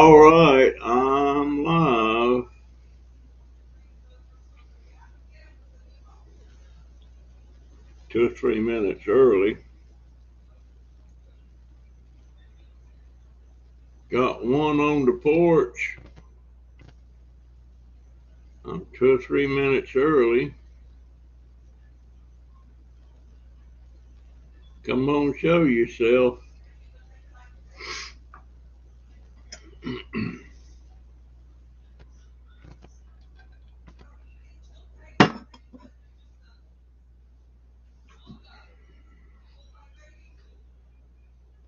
All right, I'm live. 2 or 3 minutes early. Got one on the porch. I'm 2 or 3 minutes early. Come on, show yourself.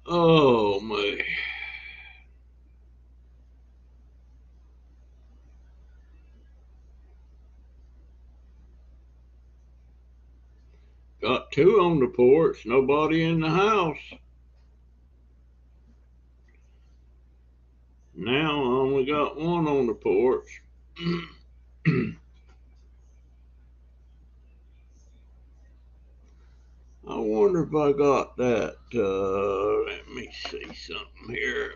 Oh, man. Got two on the porch, nobody in the house. Now I only got one on the porch. I wonder if I got that. Let me see something here.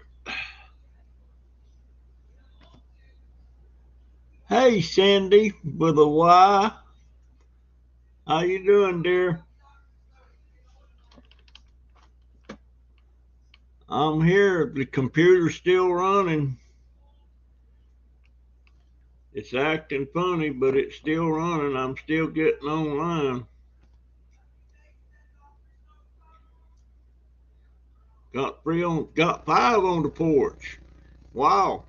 Hey, Sandy, with a Y. How you doing, dear? I'm here. The computer's still running. It's acting funny, but it's still running. I'm still getting online. Got five on the porch. Wow.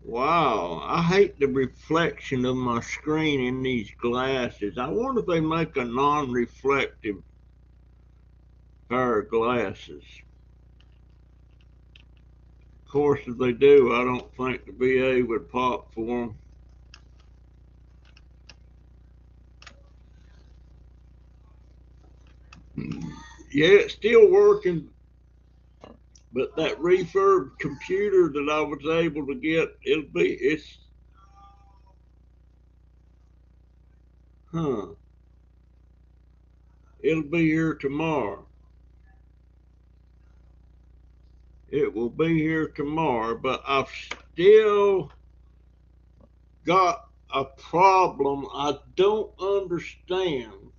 Wow. I hate the reflection of my screen in these glasses. I wonder if they make a non-reflective pair of glasses. Of course, if they do, I don't think the VA would pop for them. Yeah, it's still working, but that refurb computer that I was able to get, huh, it'll be here tomorrow. It will be here tomorrow, but I've still got a problem I don't understand.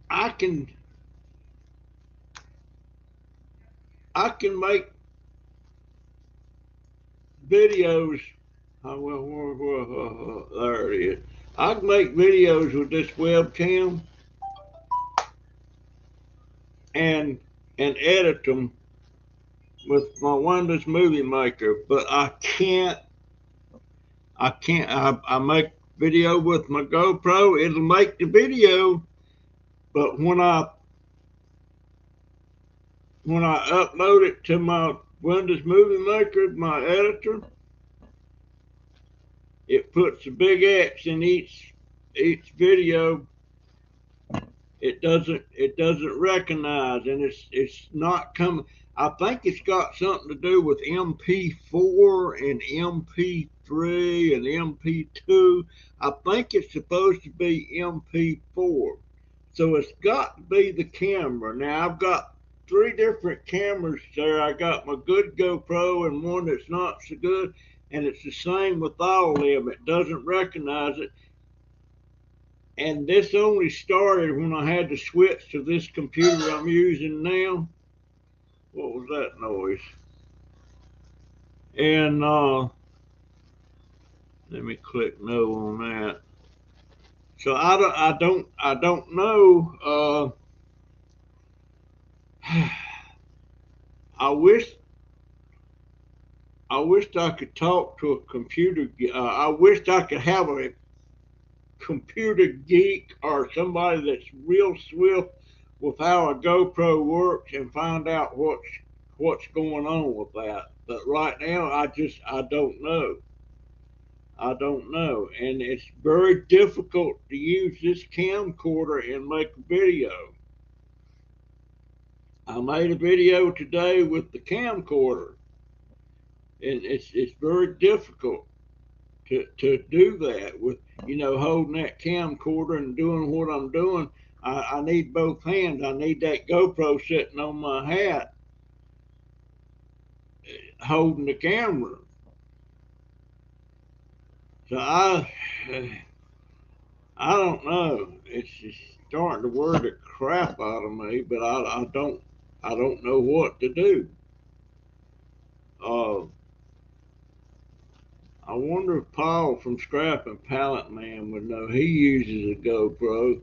I can make videos. There it is. I can make videos with this webcam and edit them with my Windows Movie Maker, but I can't. I make video with my GoPro. It'll make the video, but when I upload it to my Windows Movie Maker, my editor, it puts a big X in each video. It doesn't recognize, and it's not coming. I think it's got something to do with MP4 and MP3 and MP2. I think it's supposed to be MP4. So it's got to be the camera. Now I've got three different cameras there. I got my good GoPro and one that's not so good, and it's the same with all of them. It doesn't recognize it. And this only started when I had to switch to this computer I'm using now. What was that noise? And let me click no on that. So I don't know. I wished I could talk to a computer. I wished I could have a computer geek or somebody that's real swift with how a GoPro works and find out what's going on with that. But right now, I don't know. I don't know, and it's very difficult to use this camcorder and make a video. I made a video today with the camcorder, and it's very difficult to do that with holding that camcorder and doing what I'm doing. I need both hands. I need that GoPro sitting on my hat holding the camera. So I don't know. It's just starting to worry the crap out of me, but I don't know what to do. Uh, I wonder if Paul from Scrap and Pallet Man would know. He uses a GoPro,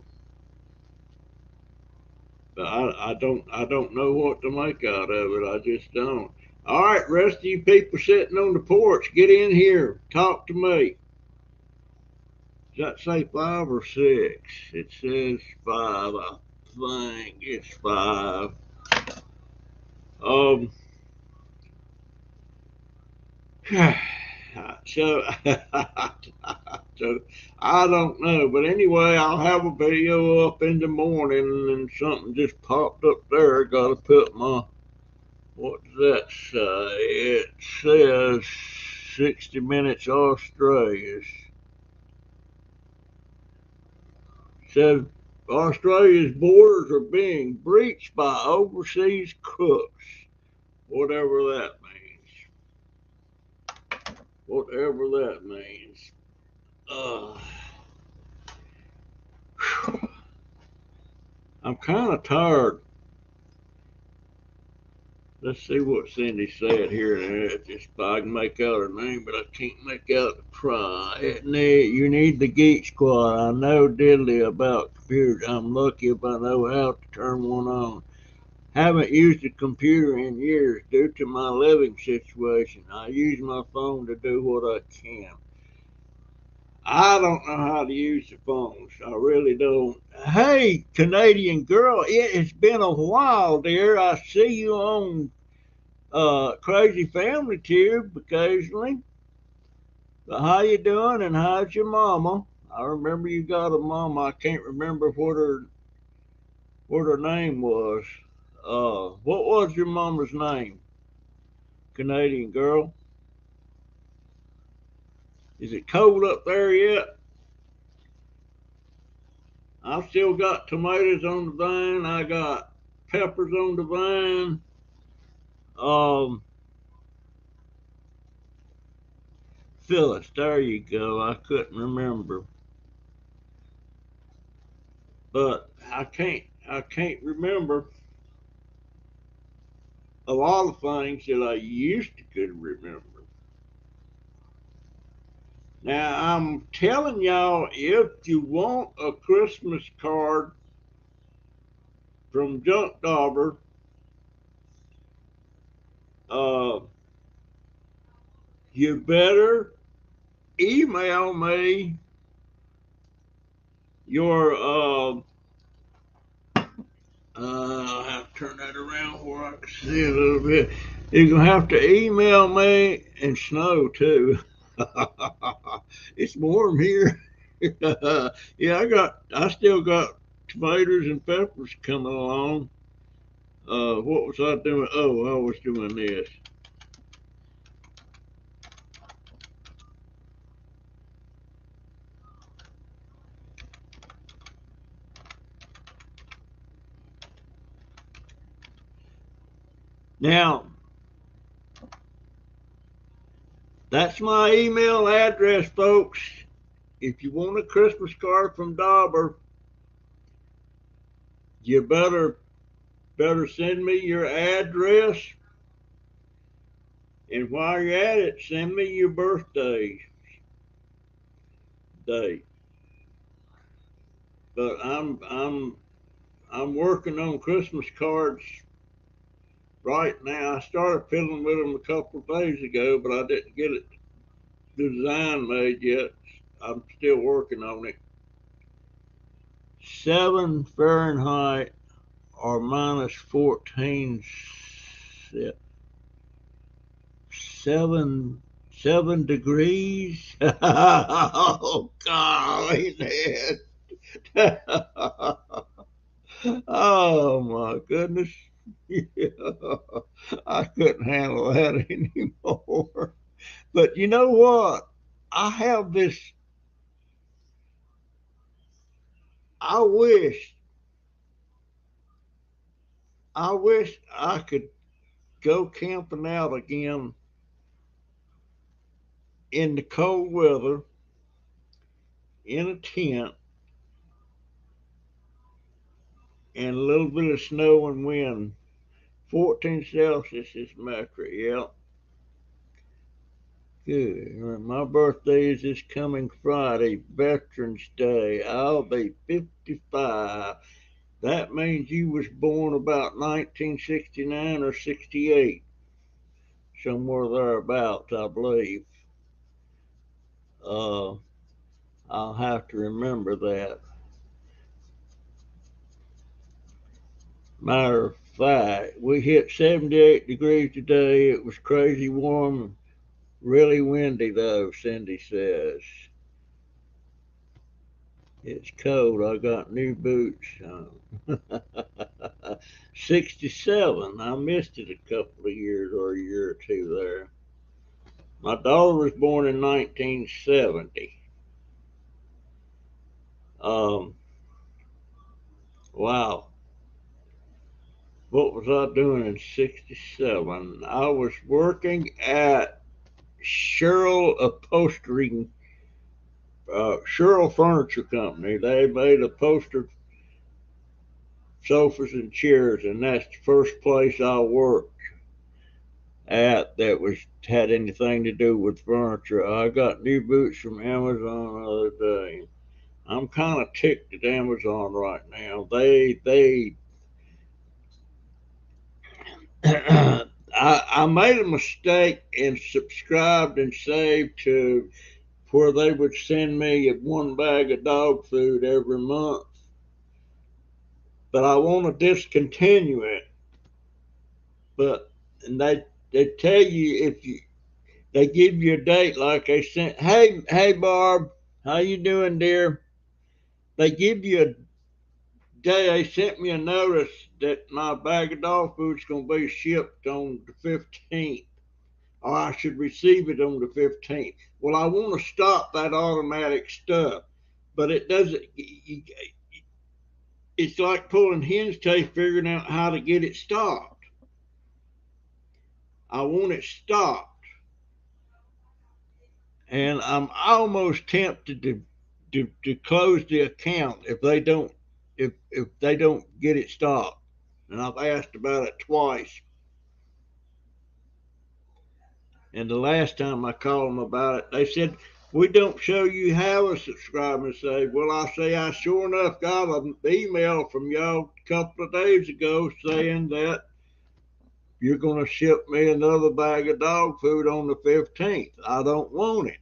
but I don't know what to make out of it. I just don't. All right, rest of you people sitting on the porch, get in here, talk to me. Does that say 5 or 6? It says 5. I think it's 5. Um. So, so I don't know, but anyway, I'll have a video up in the morning, and something just popped up there. Got to put my, what does that say? It says 60 Minutes Australia. Says Australia's borders are being breached by overseas crooks, whatever that means. Whatever that means. Uh, I'm kind of tired. Let's see what Cindy said here. Just I can make out her name, but I can't make out the you need the Geek Squad. I know diddly about computers. I'm lucky if I know how to turn one on. Haven't used a computer in years due to my living situation. I use my phone to do what I can. I don't know how to use the phones. I really don't. Hey, Canadian girl, it has been a while, dear. I see you on Crazy Family Tube occasionally. But how you doing, and how's your mama? I remember you got a mama. I can't remember what her name was. What was your mama's name? Canadian girl. Is it cold up there yet? I've still got tomatoes on the vine. I got peppers on the vine. Um, Phyllis, there you go. I couldn't remember, but I can't remember a lot of things that I used to could remember. Now I'm telling y'all, if you want a Christmas card from Junkdobbers, uh, you better email me your I'll have to turn that around where I can see a little bit. You're gonna have to email me, and snow too. It's warm here. Yeah, I still got tomatoes and peppers coming along. What was I doing? Oh, I was doing this. Now, that's my email address, folks. If you want a Christmas card from Dauber, you better send me your address, and while you're at it, send me your birthday date. But I'm working on Christmas cards right now. I started fiddling with them a couple of days ago, but I didn't get it the design made yet. I'm still working on it. 7 Fahrenheit or minus 14, 7 degrees. Oh golly, man. Oh my goodness. Yeah, I couldn't handle that anymore. But you know what? I have this. I wish. I wish I could go camping out again in the cold weather in a tent and a little bit of snow and wind. 14 Celsius is mercury, yeah. Good. My birthday is this coming Friday, Veterans Day. I'll be 55. That means you was born about 1969 or 68, somewhere thereabouts, I believe. Uh, I'll have to remember that. Matter of fact, we hit 78 degrees today. It was crazy warm, really windy though, Cindy says. It's cold. I got new boots on. 67. I missed it a couple of years or a year or two there. My daughter was born in 1970. Wow. What was I doing in 67? I was working at Sherrill Upholstering, Sherrill Furniture Company. They made upholstered sofas and chairs, and that's the first place I worked at that was had anything to do with furniture. I got new boots from Amazon the other day. I'm kind of ticked at Amazon right now. I made a mistake and subscribed and saved to where they would send me one bag of dog food every month, but I want to discontinue it. But and they tell you if you they give you a date like they sent. Hey Barb, how you doing, dear? They give you a day. They sent me a notice that my bag of dog food's gonna be shipped on the 15th, or I should receive it on the 15th. Well, I want to stop that automatic stuff, but it doesn't. It's like pulling hen's teeth, figuring out how to get it stopped. I want it stopped, and I'm almost tempted to close the account if they don't get it stopped. And I've asked about it twice. And the last time I called them about it, they said, we don't show you how to subscribe and save. Well, I say, I sure enough got an email from y'all a couple of days ago saying that you're going to ship me another bag of dog food on the 15th. I don't want it.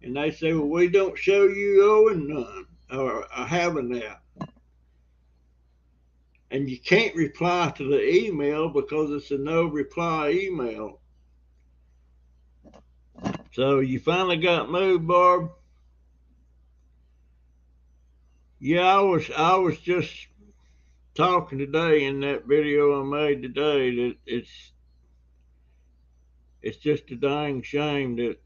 And they say, well, we don't show you owing none or having that. And you can't reply to the email because it's a no reply email. So you finally got moved, Barb? Yeah, I was just talking today in that video I made today that it's just a dang shame that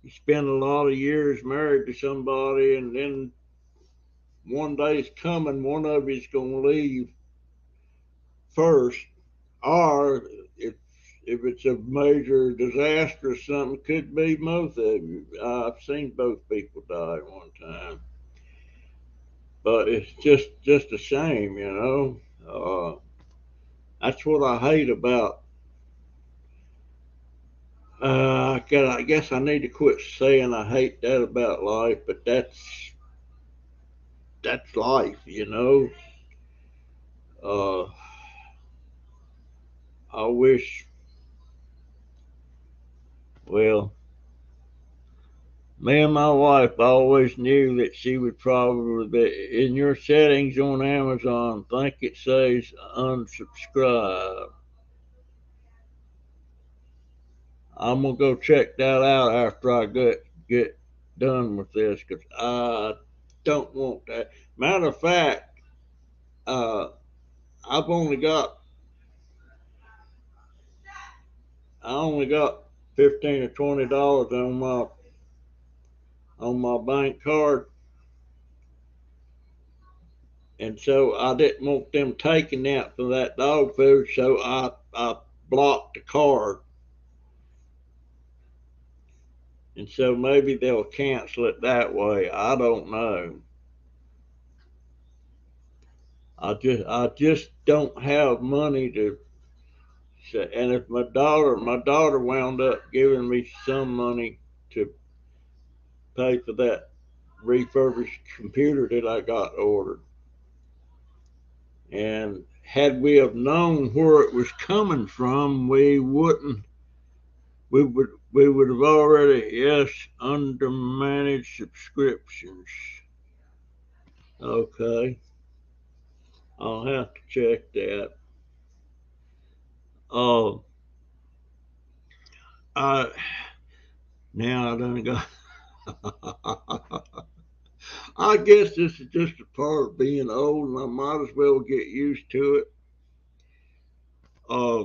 you spend a lot of years married to somebody and then one day's coming, one of you's gonna leave first, or if it's a major disaster or something, could be both of you. I've seen both people die at one time, but it's just a shame, you know. That's what I hate about. I guess I need to quit saying I hate that about life, but that's life, you know. Uh, I wish. Well, me and my wife always knew that she would probably be in your settings on Amazon. Think it says unsubscribe. I'm gonna go check that out after I get done with this because I don't want that. Matter of fact, uh, I've only got I only got $15 or $20 on my bank card, And so I didn't want them taking out for that dog food, so I blocked the card. And so maybe they'll cancel it that way. I don't know. I just don't have money to. And if my daughter wound up giving me some money to pay for that refurbished computer that I got ordered. And had we have known where it was coming from, we would have already, yes, undermanaged subscriptions. Okay. I'll have to check that. I now I done got I guess this is just a part of being old, and I might as well get used to it. Uh,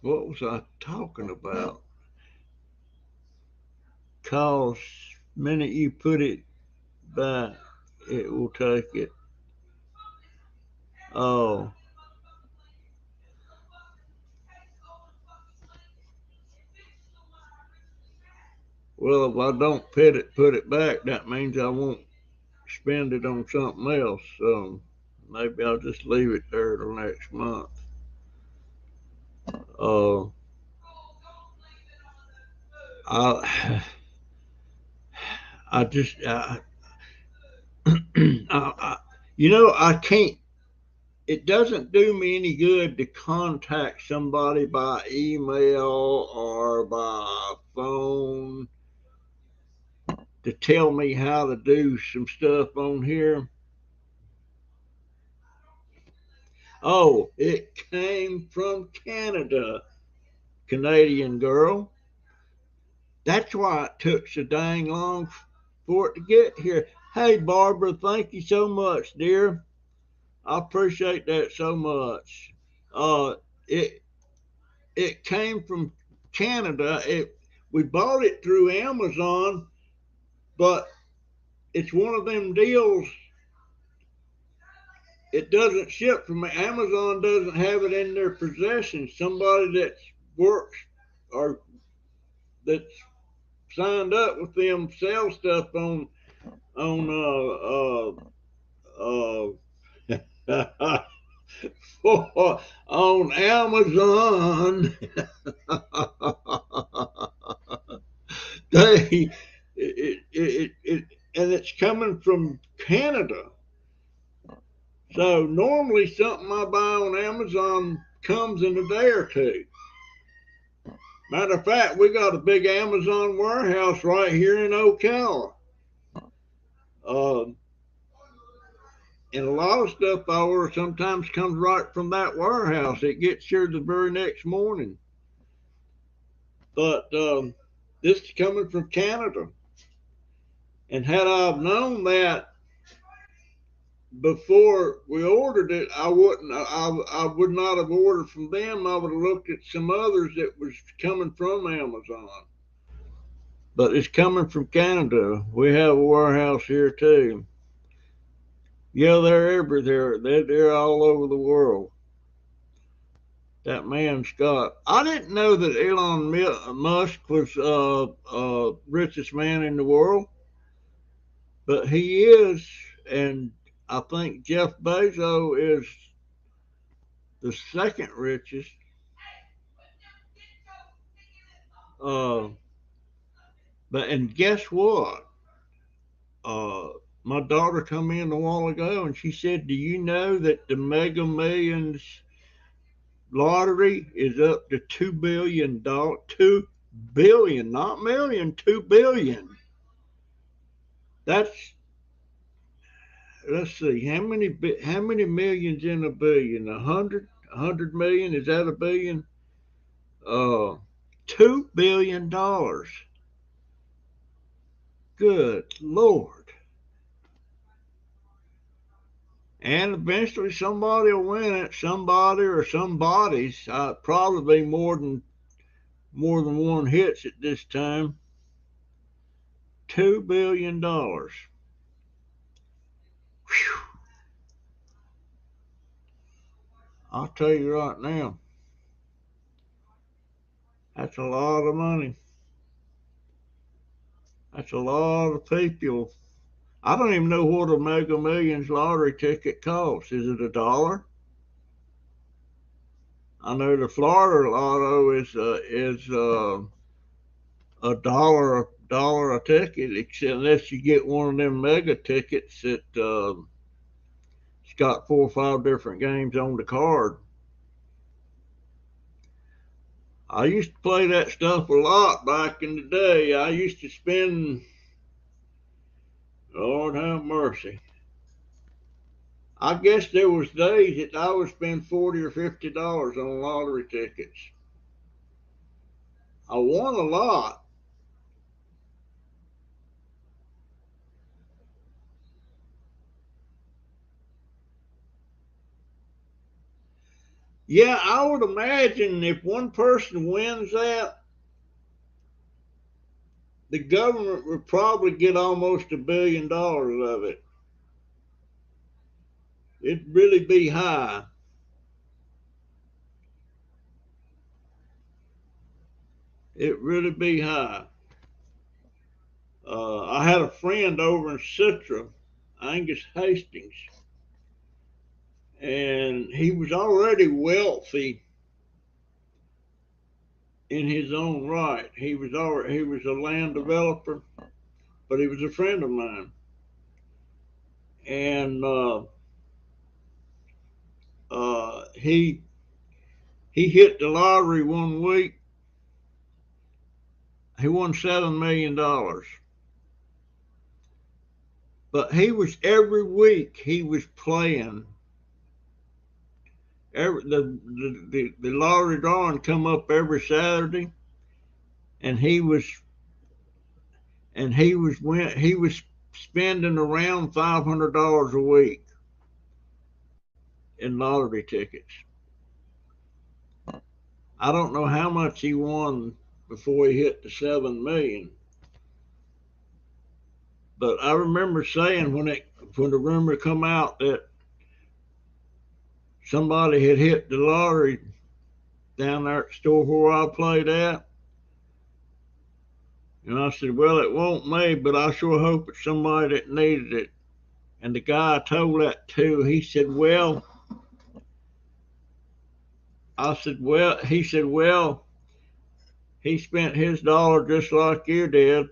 what was I talking about? Cause minute you put it back, it will take it. Oh, well, if I don't put it back, that means I won't spend it on something else. So maybe I'll just leave it there till next month. Uh, I I just I can't. It doesn't do me any good to contact somebody by email or by phone to tell me how to do some stuff on here. Oh, it came from Canada, Canadian girl. That's why it took so dang long for it to get here. Hey, Barbara, thank you so much, dear. I appreciate that so much. Uh, it it came from Canada. We bought it through Amazon, but it's one of them deals. It doesn't ship from Amazon. Doesn't have it in their possession. Somebody that works or that's signed up with them sell stuff on on Amazon. they it and it's coming from Canada. So normally something I buy on Amazon comes in a day or two. Matter of fact, we got a big Amazon warehouse right here in Ocala. Uh, and a lot of stuff I order sometimes comes right from that warehouse. It gets here the very next morning. But this is coming from Canada. And had I known that before we ordered it, I would not have ordered from them. I would have looked at some others that was coming from Amazon. But it's coming from Canada. We have a warehouse here too. Yeah, they're everywhere. They're all over the world. That man Scott. I didn't know that Elon Musk was richest man in the world, but he is, and I think Jeff Bezos is the second richest. Uh, and guess what? Uh, my daughter come in a while ago and she said, "Do you know that the Mega Millions lottery is up to $2 billion? 2 billion, not million, 2 billion. That's let's see, how many millions in a billion? 100 million? Is that a billion? Uh, $2 billion. Good Lord! And eventually somebody will win it. Somebody or somebody's. Probably more than one hits at this time. $2 billion. Whew, I'll tell you right now, that's a lot of money. That's a lot of people. I don't even know what a Mega Millions lottery ticket costs. Is it $1? I know the Florida Lotto is a dollar a ticket, except unless you get one of them mega tickets that it's got 4 or 5 different games on the card. I used to play that stuff a lot back in the day. I used to spend, Lord have mercy. I guess there was days that I would spend $40 or $50 on lottery tickets. I won a lot. Yeah, I would imagine if one person wins that, the government would probably get almost $1 billion of it. It'd really be high. It really be high. I had a friend over in Citra, Angus Hastings, and he was already wealthy in his own right. He was a land developer, but he was a friend of mine, and he hit the lottery one week. He won $7 million, but he was every week he was playing. The lottery drawing come up every Saturday, and he was spending around $500 a week in lottery tickets. I don't know how much he won before he hit the 7 million, but I remember saying when the rumor come out that somebody had hit the lottery down there at the store where I played at, and I said, "Well, it won't me, but I sure hope it's somebody that needed it." And the guy I told that to, he said, "Well," I said, "Well," he said, "Well, he spent his dollar just like you did."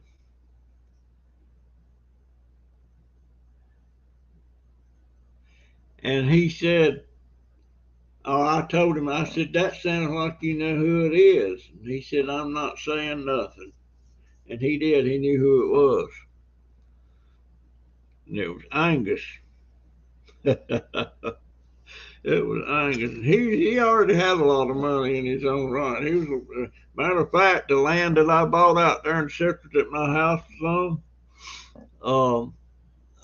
And he said, "Oh," I told him, I said, "That sounds like you know who it is." And he said, "I'm not saying nothing." And he did. He knew who it was. And it was Angus. It was Angus. He already had a lot of money in his own right. He was a matter of fact, the land that I bought out there in Citrus that my house was on,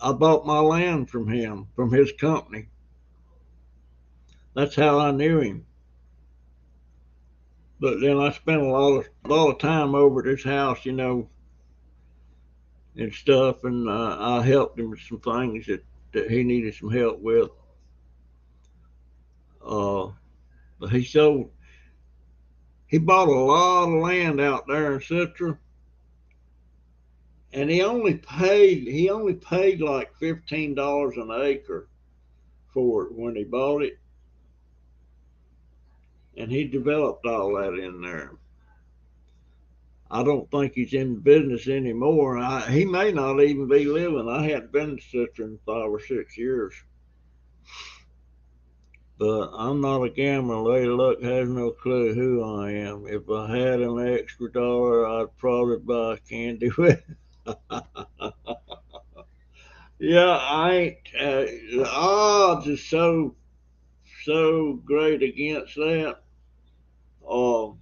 I bought my land from him, from his company. That's how I knew him. But then I spent a lot of time over at his house, and stuff, and I helped him with some things that he needed some help with. Uh, but he bought a lot of land out there in Citra, and he only paid like $15 an acre for it when he bought it, and he developed all that in there. I don't think he's in the business anymore. He may not even be living. I hadn't been to Citra in 5 or 6 years. But I'm not a gambler. Lady Luck has no clue who I am. If I had an extra dollar, I'd probably buy a candy with. Yeah, I ain't. The odds is so great against that. Uh,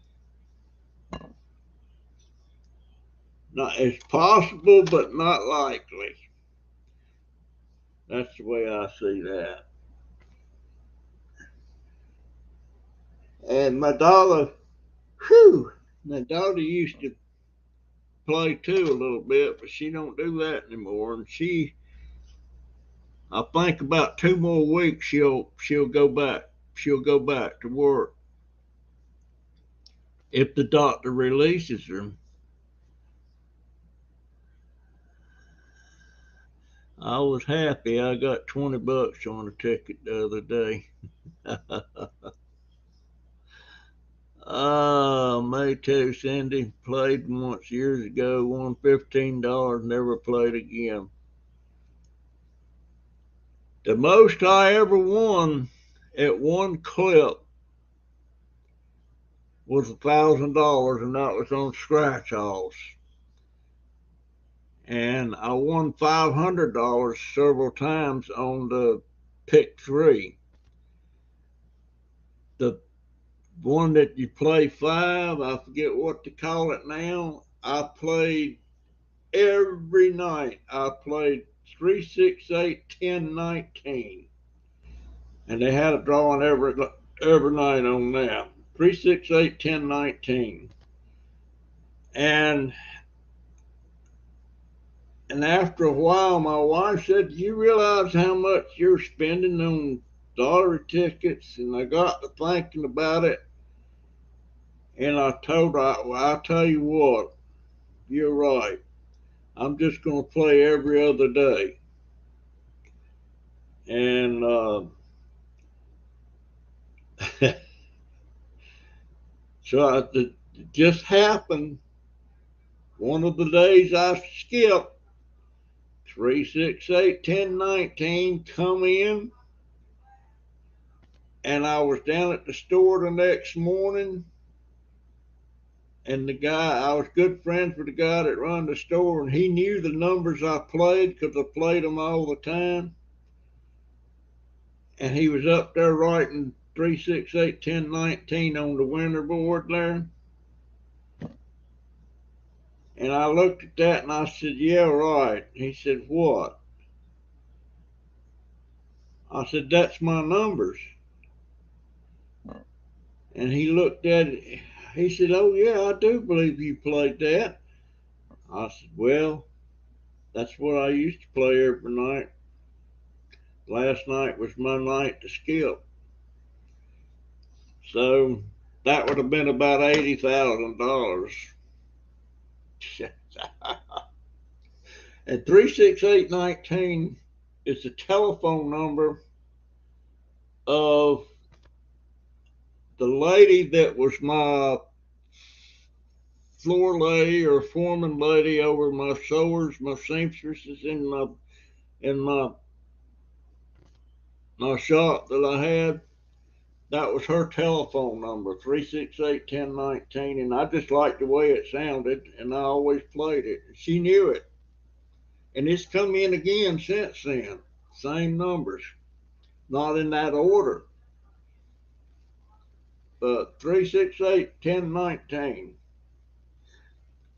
Not, it's possible, but not likely. That's the way I see that. And my daughter used to play too a little bit, but she don't do that anymore. And I think about 2 more weeks she'll go back. She'll go back to work if the doctor releases her. I was happy. I got $20 on a ticket the other day. Me too, Cindy. Played once years ago, won $15, never played again. The most I ever won at one clip was $1,000, and that was on scratch offs. And I won $500 several times on the pick three. The one that you play five, I forget what to call it now. I played every night. I played 3, 6, 8, 10, 19. And they had a drawing every night on that. 3, 6, 8, 10, 19. And after a while, my wife said, "Do you realize how much you're spending on lottery tickets?" And I got to thinking about it. And I told her, "Well, I'll tell you what, you're right. I'm just going to play every other day." And so it just happened. One of the days I skipped, 3, 6, 8, 10, 19 come in, and I was down at the store the next morning, and I was good friends with the guy that run the store, and he knew the numbers I played because I played them all the time. And he was up there writing 3, 6, 8, 10, 19 on the winner board there. And I looked at that and I said, "Yeah, right." He said, "What?" I said, "That's my numbers." And he looked at it. He said, "Oh, yeah, I do believe you played that." I said, "Well, that's what I used to play every night. Last night was my night to skip." So that would have been about $80,000. And 36819 is the telephone number of the lady that was my floor lady or foreman lady over my sewers, my seamstresses in my shop that I had. That was her telephone number, 3681019, and I just liked the way it sounded, and I always played it. She knew it, and it's come in again since then. Same numbers, not in that order, but 3681019,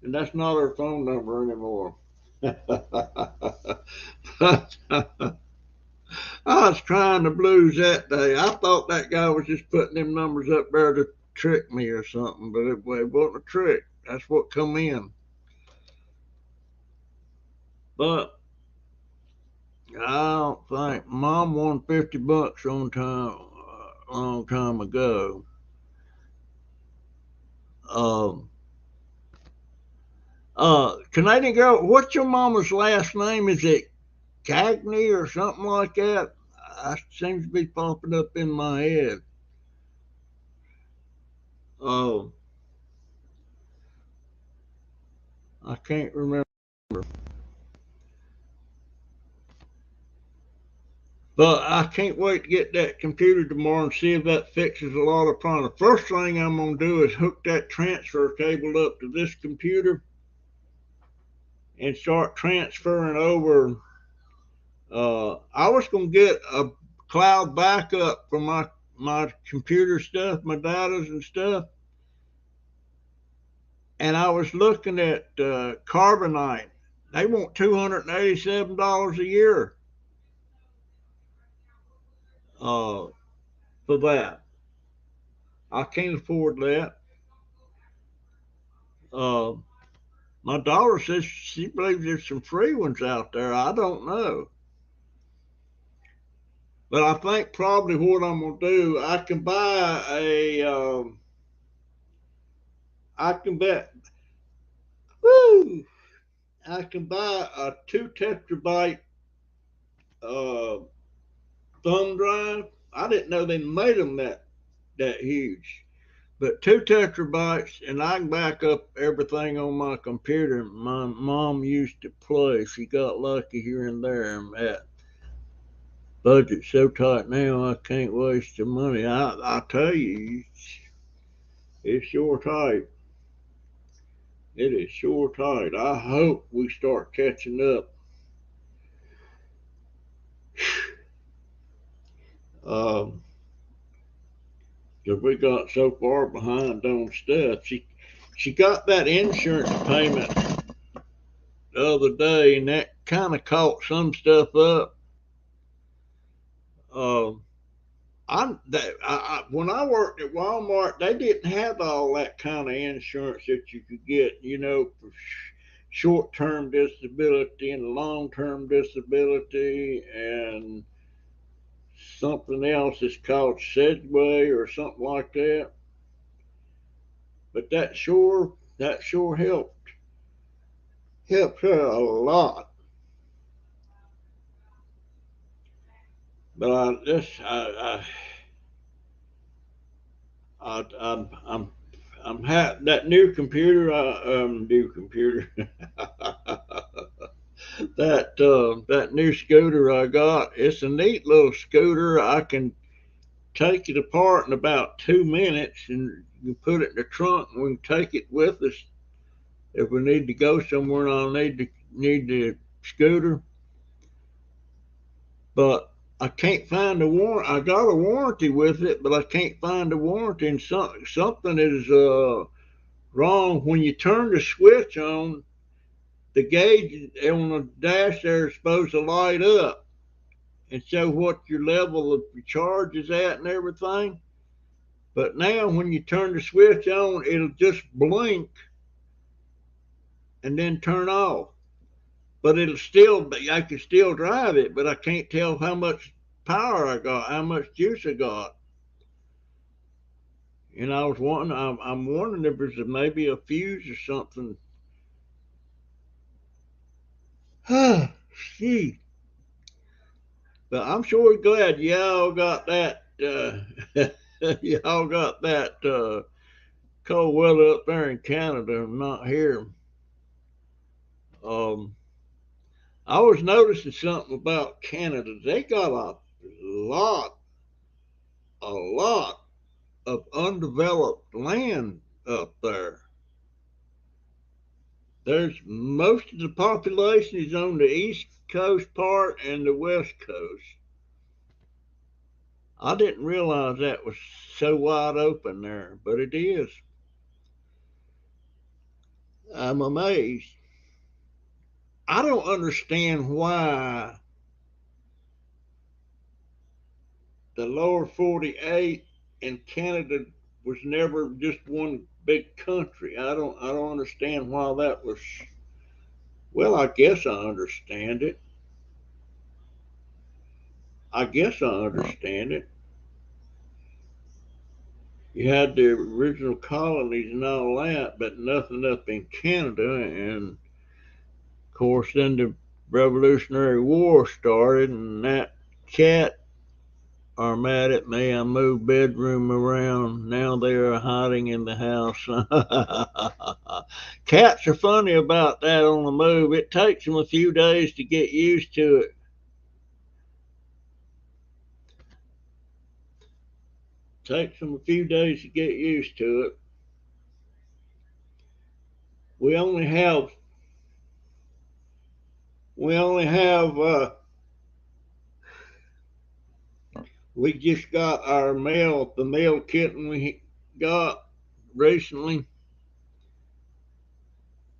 and that's not her phone number anymore. But I was trying the blues that day. I thought that guy was just putting them numbers up there to trick me or something, but it wasn't a trick. That's what come in. But I don't think Mom won $50 on time a long time ago. Um, Canadian girl, what's your mama's last name? Is it Cagney or something like that? It seems to be popping up in my head. Oh, I can't remember. But I can't wait to get that computer tomorrow and see if that fixes a lot of problems. The first thing I'm going to do is hook that transfer cable up to this computer and start transferring over. I was going to get a cloud backup for my computer stuff, my datas and stuff. And I was looking at Carbonite. They want $287 a year uh, for that. I can't afford that. Uh, my daughter says she believes there's some free ones out there. I don't know. But I think probably what I'm gonna do, I can buy I can bet, woo, I can buy a 2 terabyte uh, thumb drive. I didn't know they made them that huge. But 2 terabytes, and I can back up everything on my computer. My mom used to play. She got lucky here and there. That budget's so tight now, I can't waste the money. I tell you, it's sure tight. It is sure tight. I hope we start catching up. Um, Cause we got so far behind on stuff. She got that insurance payment the other day, and that kind of caught some stuff up. Um, when I worked at Walmart, they didn't have all that kind of insurance that you could get, for short-term disability and long-term disability and something else that's called Sedway or something like that. But that sure helped her a lot. But I just I'm that new computer. New computer. That new scooter I got. It's a neat little scooter. I can take it apart in about 2 minutes, and you put it in the trunk, and we can take it with us if we need to go somewhere. And I'll need the scooter, but I can't find a warrant. I got a warranty with it, but I can't find a warranty. And something is wrong when you turn the switch on. The gauge on the dash there is supposed to light up and show what your level of your charge is at and everything. But now when you turn the switch on, it'll just blink and then turn off. But I can still drive it, but I can't tell how much power I got, how much juice I got. And I'm wondering if there's maybe a fuse or something. Gee. But I'm sure glad y'all got that. Y'all got that cold weather up there in Canada, and not here. Um, I was noticing something about Canada. They got lot, a lot of undeveloped land up there. There's most of the population is on the east coast part and the west coast. I didn't realize that was so wide open there, but it is. I'm amazed. I don't understand why the lower 48 and Canada was never just one big country. I don't understand why that was. Well, I guess I understand it. I guess I understand it. You had the original colonies and all that, but nothing up in Canada. And of course, then the Revolutionary War started, and that cat are mad at me. I moved bedroom around. Now they are hiding in the house. Cats are funny about that on the move. It takes them a few days to get used to it. Takes them a few days to get used to it. We only have we only have we just got the male kitten we got recently.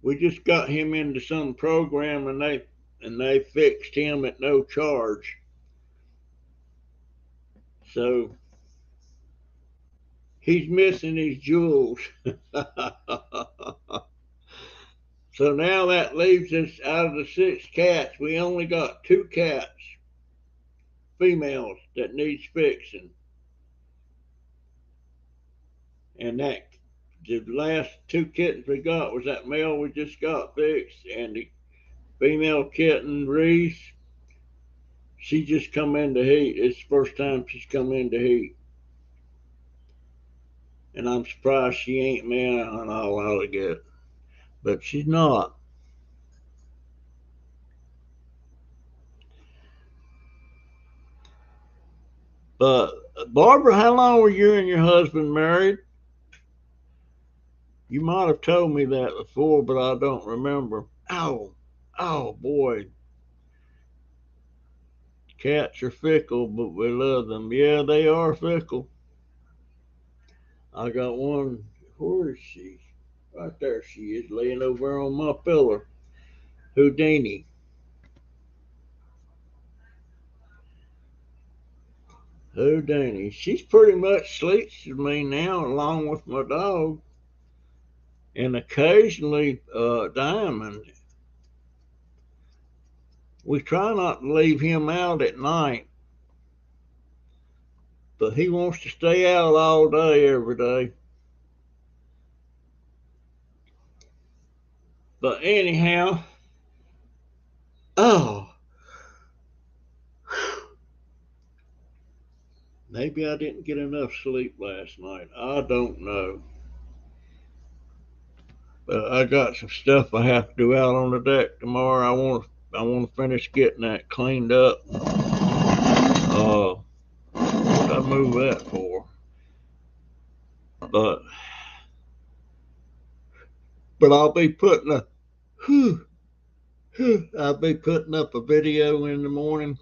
We just got him into some program, and they fixed him at no charge. So he's missing his jewels. So now that leaves us, out of the 6 cats, we only got 2 cats. females that needs fixing. And that the last two kittens we got was that male we just got fixed, and the female kitten Reese, she just come into heat. It's the first time she's come into heat. And I'm surprised she ain't man on all out of it. But she's not. But Barbara, how long were you and your husband married? You might have told me that before, but I don't remember. Oh boy. Cats are fickle, but we love them. Yeah, they are fickle. I got one. Where is she? Right there she is, laying over on my pillow. Houdini. Houdini. She's pretty much sleeps with me now, along with my dog. And occasionally, Diamond. We try not to leave him out at night, but he wants to stay out all day, every day. But anyhow, oh, maybe I didn't get enough sleep last night. I don't know. But I got some stuff I have to do out on the deck tomorrow. I want to finish getting that cleaned up. What I move that for? But I'll be putting up a video in the morning.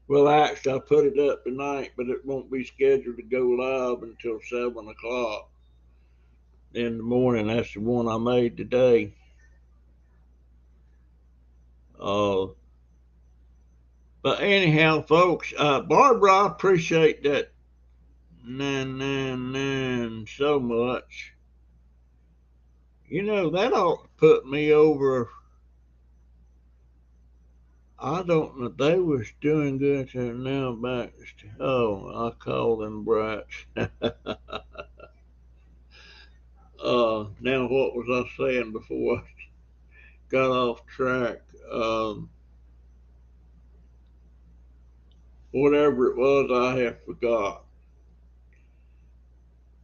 Well, actually, I put it up tonight, but it won't be scheduled to go live until 7 o'clock in the morning. That's the one I made today. But anyhow, folks, Barbara, I appreciate that so much. You know, that ought to put me over. I don't know. They was doing good to now back. Oh, I call them brats. Now what was I saying before I got off track? Whatever it was, I have forgot.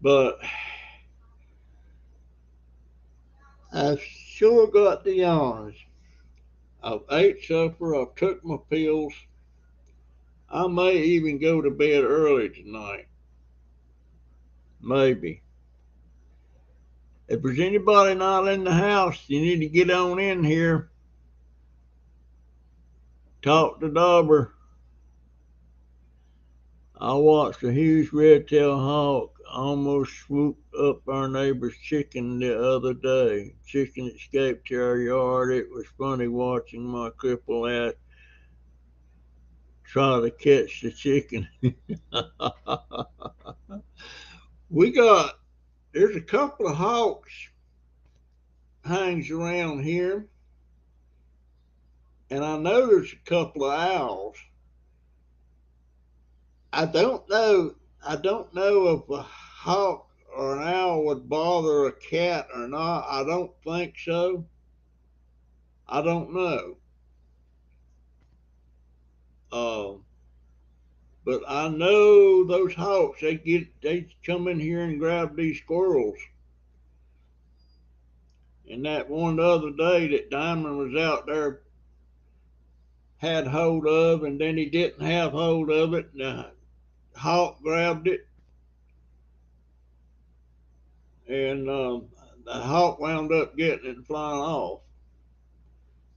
But I've sure got the yawns. I've ate supper. I've took my pills. I may even go to bed early tonight. Maybe. If there's anybody not in the house, you need to get on in here. Talk to Dobber. I watched a huge red-tailed hawk almost swoop up our neighbor's chicken the other day. Chicken escaped to our yard. It was funny watching my crippled ass try to catch the chicken. There's a couple of hawks hangs around here, and I know there's a couple of owls. I don't know if a hawk or an owl would bother a cat or not. I don't think so. I don't know. But I know those hawks, they come in here and grab these squirrels. And that one the other day that Diamond was out there had hold of, and then he didn't have hold of it, and the hawk grabbed it, and the hawk wound up getting it and flying off.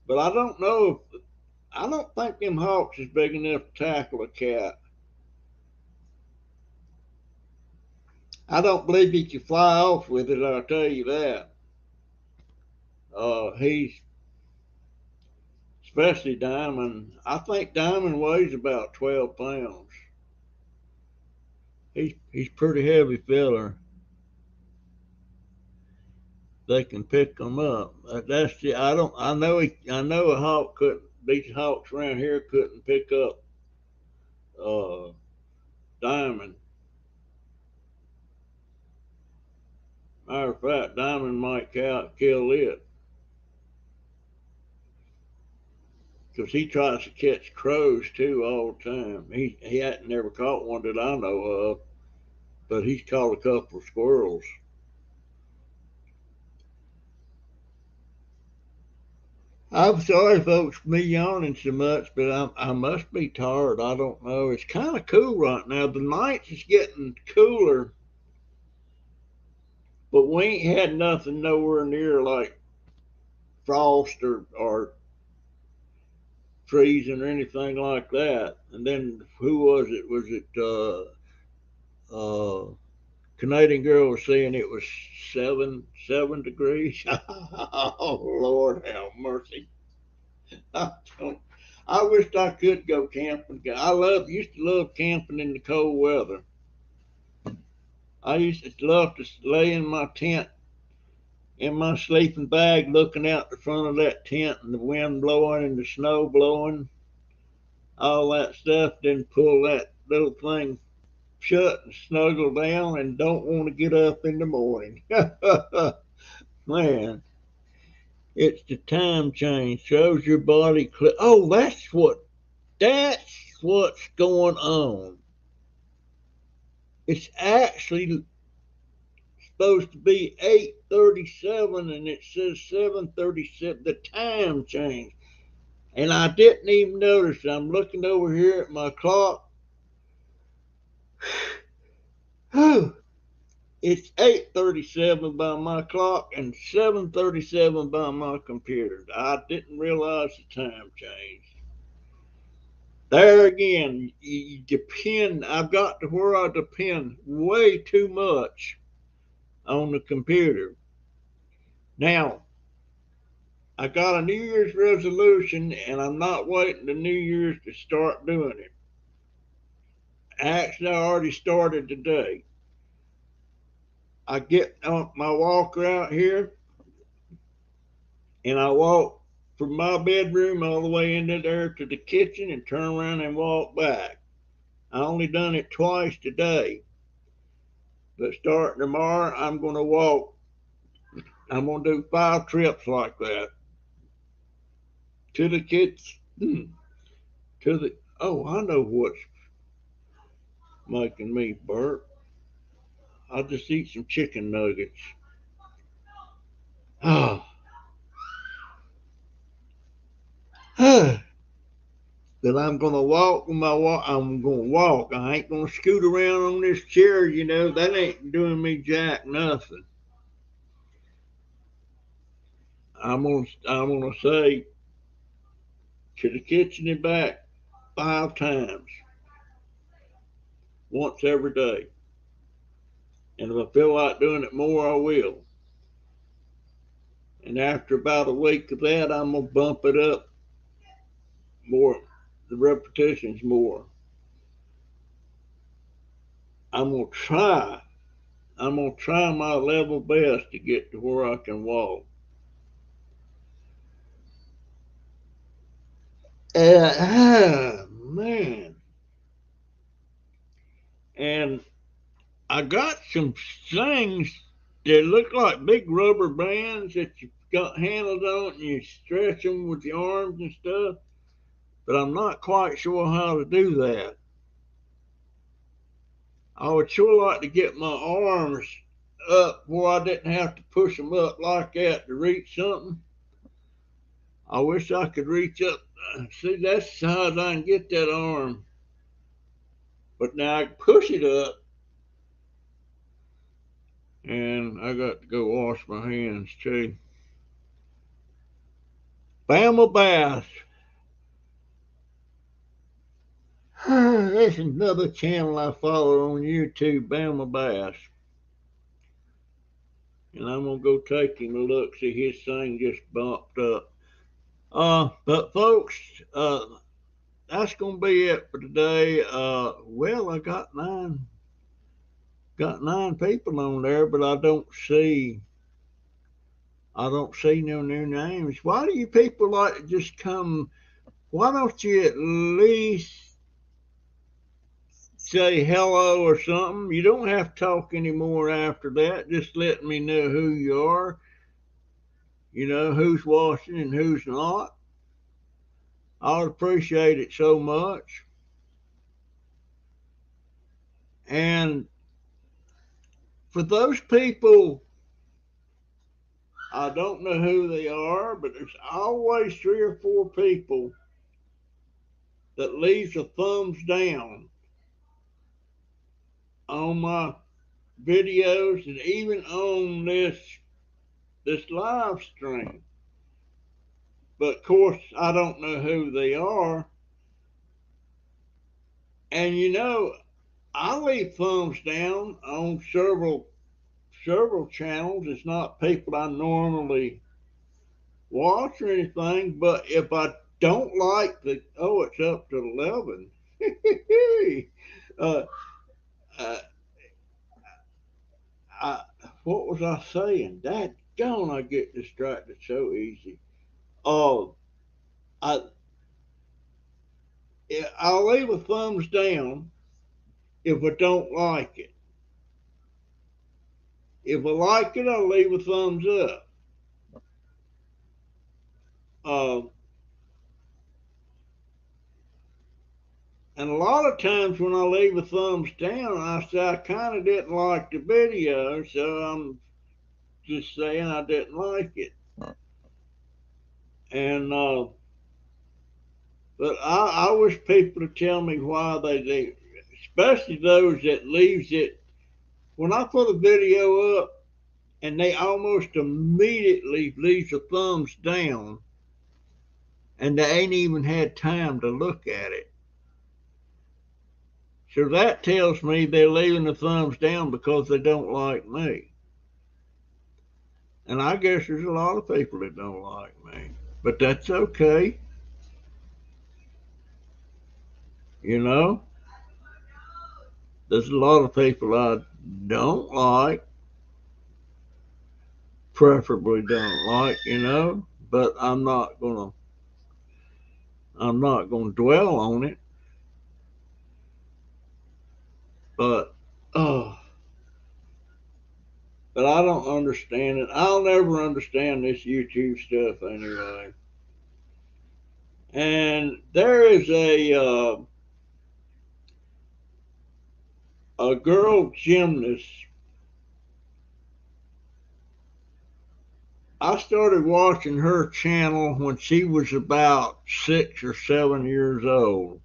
But I don't think them hawks is big enough to tackle a cat. I don't believe he can fly off with it, I'll tell you that. He's Especially Diamond. I think Diamond weighs about 12 pounds. He's pretty heavy fella. They can pick them up. I know a hawk couldn't. These hawks around here couldn't pick up Diamond. Matter of fact, Diamond might kill it. Because he tries to catch crows too all the time. He hadn't never caught one that I know of, but he's caught a couple of squirrels. I'm sorry, folks, for me yawning so much, but I must be tired. I don't know. It's kind of cool right now. The nights is getting cooler, but we ain't had nothing nowhere near like frost or freezing or anything like that. And then who was it? Was it Canadian girl was saying it was 7 degrees? Oh Lord, have mercy! I don't. I wished I could go camping. Used to love camping in the cold weather. I used to love to lay in my tent, in my sleeping bag, looking out the front of that tent and the wind blowing and the snow blowing, all that stuff. Then pull that little thing shut and snuggle down and don't want to get up in the morning. Man, it's the time change. Shows your body. Oh, that's what's going on. It's actually supposed to be 8:37 and it says 7:37. The time change. And I didn't even notice. I'm looking over here at my clock. It's 8:37 by my clock and 7:37 by my computer. I didn't realize the time change. There again, you depend. I've got to where I depend way too much on the computer. Now, I got a New Year's resolution, and I'm not waiting to New Year's to start doing it. Actually, I already started today. I get on my walker out here, and I walk from my bedroom all the way into there to the kitchen and turn around and walk back. I only done it twice today. But starting tomorrow, I'm going to walk. I'm going to do 5 trips like that. To the kitchen. Oh, I know what's making me burp. I'll just eat some chicken nuggets. Ah. That I'm gonna walk with my walk. I'm gonna walk. I ain't gonna scoot around on this chair. That ain't doing me jack nothing. I'm gonna say to the kitchen and back 5 times, once every day. And if I feel like doing it more, I will. And after about a week of that, I'm gonna bump it up more, the repetitions more. I'm gonna try. I'm gonna try my level best to get to where I can walk. Man. And I got some things that look like big rubber bands that you got handles on and you stretch them with your arms and stuff. But I'm not quite sure how to do that. I would sure like to get my arms up where I didn't have to push them up like that to reach something. I wish I could reach up. See, that's the size I can get that arm. But now I can push it up. And I got to go wash my hands too. Bama Bass. There's another channel I follow on YouTube, Bama Bass. And I'm going to go take him a look, see his thing just bumped up. But folks, that's going to be it for today. Well, I got nine people on there, but I don't see no new names. Why do you people like to just come? Why don't you at least say hello or something. You don't have to talk anymore after that. Just let me know who you are, who's watching and who's not. I'll appreciate it so much. And for those people, I don't know who they are, but there's always 3 or 4 people that leaves a thumbs down on my videos and even on this live stream. But of course, I don't know who they are. And I leave thumbs down on several channels. It's not people I normally watch or anything, but if I don't like it's up to 11. uh, uh, what was I saying? That gone, I get distracted so easy. Oh, I I'll leave a thumbs down if I don't like it. If I like it, I'll leave a thumbs up. Uh, and a lot of times when I leave a thumbs down, I say I kind of didn't like the video, so I'm just saying I didn't like it. And but I wish people to tell me why they do, especially those that leaves it. When I put a video up and they almost immediately leaves a thumbs down, and they ain't even had time to look at it. So that tells me they're leaving the thumbs down because they don't like me. And I guess there's a lot of people that don't like me. But that's okay. You know, there's a lot of people I don't like, preferably don't like, but I'm not gonna dwell on it. But but I don't understand it. I'll never understand this YouTube stuff anyway. And there is a girl gymnast. I started watching her channel when she was about 6 or 7 years old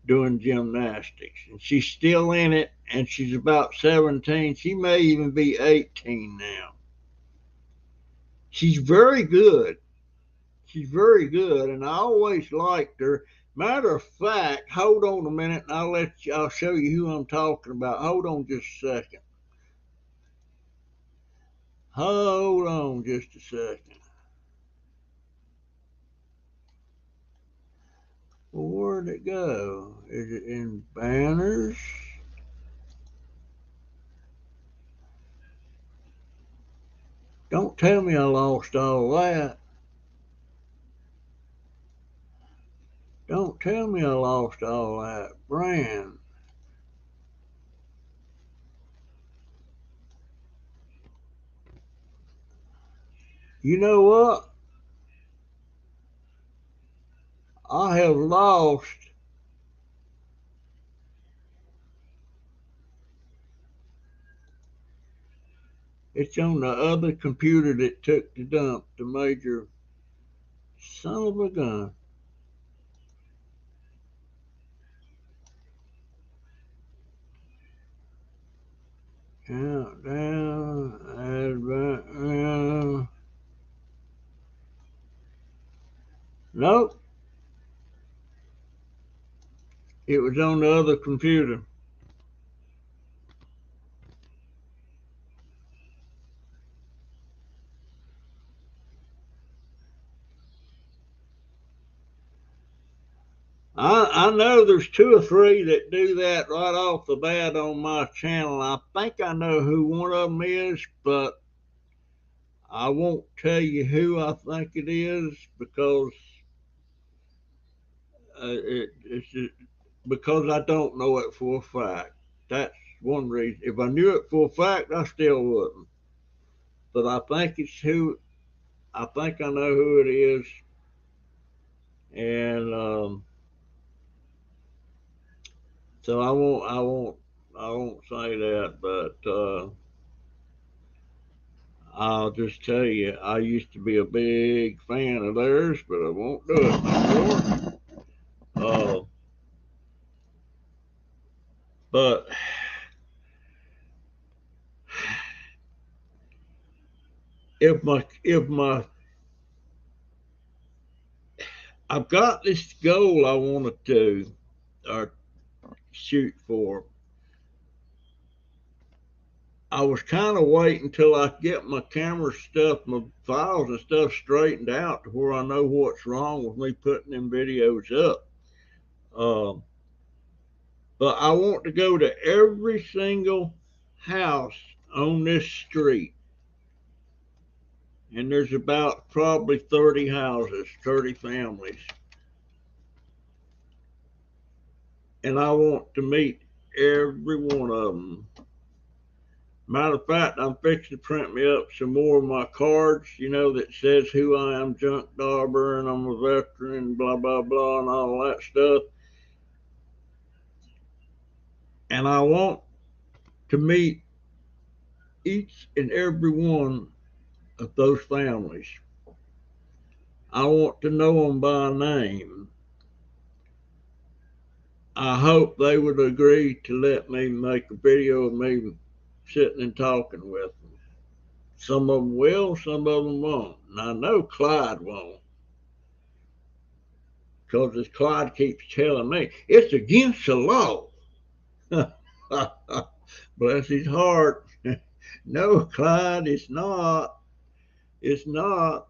doing gymnastics. And she's still in it, and she's about 17. She may even be 18 now. She's very good. She's very good, and I always liked her. Matter of fact, hold on a minute, and I'll show you who I'm talking about. Hold on just a second. Hold on just a second. Well, where'd it go? Is it in banners? Don't tell me I lost all that. Don't tell me I lost all that. Brand. You know what? I have lost it's on the other computer that took the dump, the major son of a gun. Countdown, nope. It was on the other computer. I know there's 2 or 3 that do that right off the bat on my channel. I think I know who one of them is, but I won't tell you who I think it is because it's just, because I don't know it for a fact. That's one reason. If I knew it for a fact, I still wouldn't. But I think it's who I think I know who it is, and so I won't say that. But I'll just tell you, I used to be a big fan of theirs, but I won't do it no more. But if my I've got this goal I want to do or shoot for. I was kind of waiting till I get my camera stuff, my files and stuff straightened out to where I know what's wrong with me putting them videos up. Um, but I want to go to every single house on this street, and there's about probably 30 houses, 30 families, and I want to meet every one of them. Matter of fact, I'm fixing to print me up some more of my cards, that says who I am, Junkdobber, and I'm a veteran, blah, blah, blah, and all that stuff. And I want to meet each and every one of those families. I want to know them by name. I hope they would agree to let me make a video of me sitting and talking with them. Some of them will, some of them won't. And I know Clyde won't. Because as Clyde keeps telling me, it's against the law. Bless his heart. No, Clyde, it's not. It's not.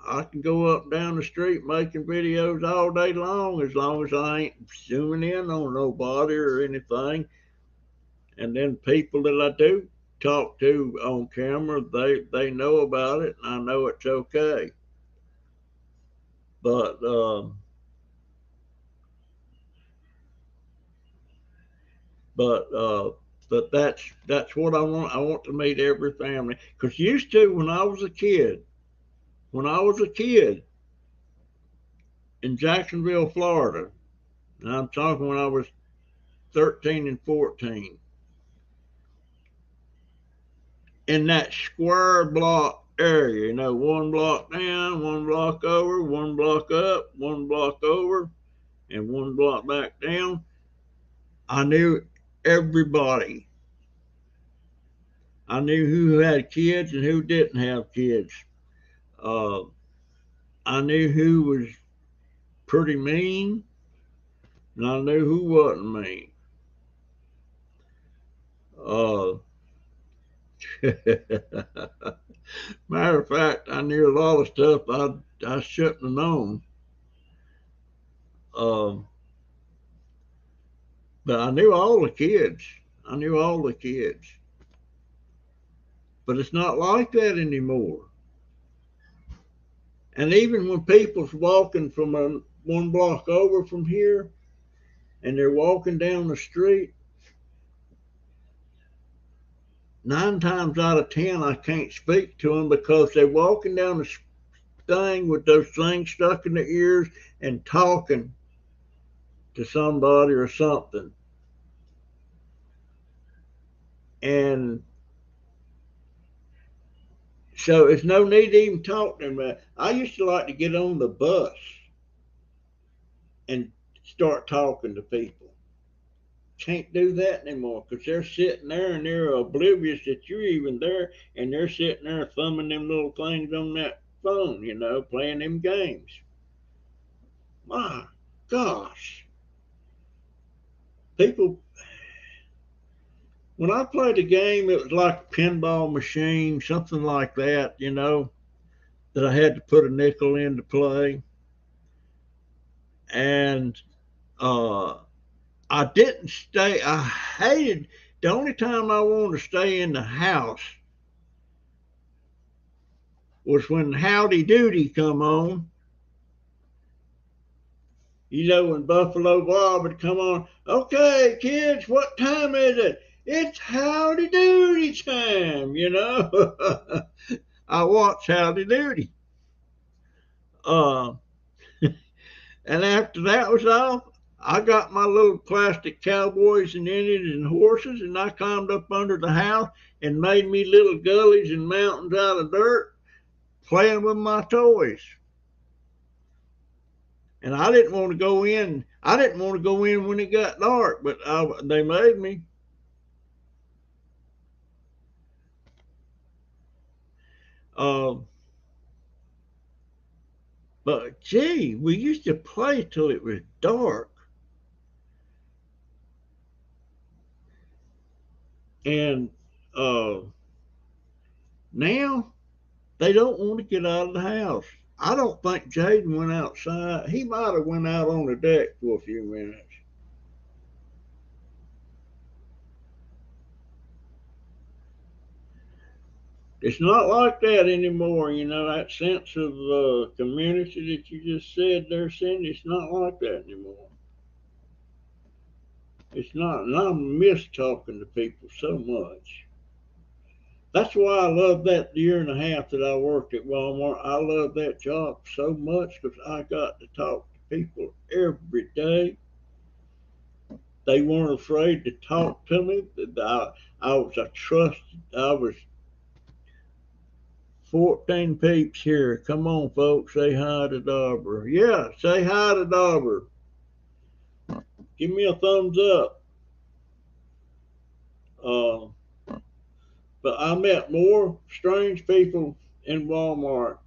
I can go up and down the street making videos all day long as I ain't zooming in on nobody or anything. And then people that I do talk to on camera, they know about it, and I know it's okay. But but uh, but that's what I want. I want to meet every family. Because used to when I was a kid in Jacksonville, Florida, and I'm talking when I was 13 and 14, in that square block area, one block down, one block over, one block up, one block over, and one block back down, I knew everybody. I knew who had kids and who didn't have kids. Uh, I knew who was pretty mean, and I knew who wasn't mean. Uh, Matter of fact, I knew a lot of stuff I shouldn't have known. Um, but I knew all the kids. I knew all the kids. But it's not like that anymore. And even when people's walking from one block over from here, and they're walking down the street, 9 times out of 10, I can't speak to them because they're walking down the thing with those things stuck in their ears and talking to somebody or something. And so it's no need to even talk to them. I used to like to get on the bus and start talking to people. Can't do that anymore because they're sitting there and they're oblivious that you're even there, and they're sitting there thumbing them little things on that phone, playing them games. My gosh. People, when I played a game, it was like a pinball machine, something like that, that I had to put a nickel in to play. And I didn't stay. I hated the only time I wanted to stay in the house was when Howdy Doody come on, You know, when Buffalo Bob would come on, okay, kids, what time is it? It's Howdy Doody time, you know. I watch Howdy Doody. Uh, and after that was off, I got my little plastic cowboys and Indians and horses, and I climbed up under the house and made me little gullies and mountains out of dirt, playing with my toys. And I didn't want to go in. I didn't want to go in when it got dark, but they made me. Uh, but gee, we used to play till it was dark, and uh, now they don't want to get out of the house. I don't think Jaden went outside. He might have went out on the deck for a few minutes. It's not like that anymore. You know, that sense of community that you just said there, Cindy. It's not like that anymore. It's not, and I miss talking to people so much. That's why I love that year and a half that I worked at Walmart. I love that job so much because I got to talk to people every day. They weren't afraid to talk to me. I was a trusted. I was 14 peeps here. Come on, folks, say hi to Dauber. Yeah, say hi to Dauber. Give me a thumbs up. Uh, but I met more strange people in Walmart,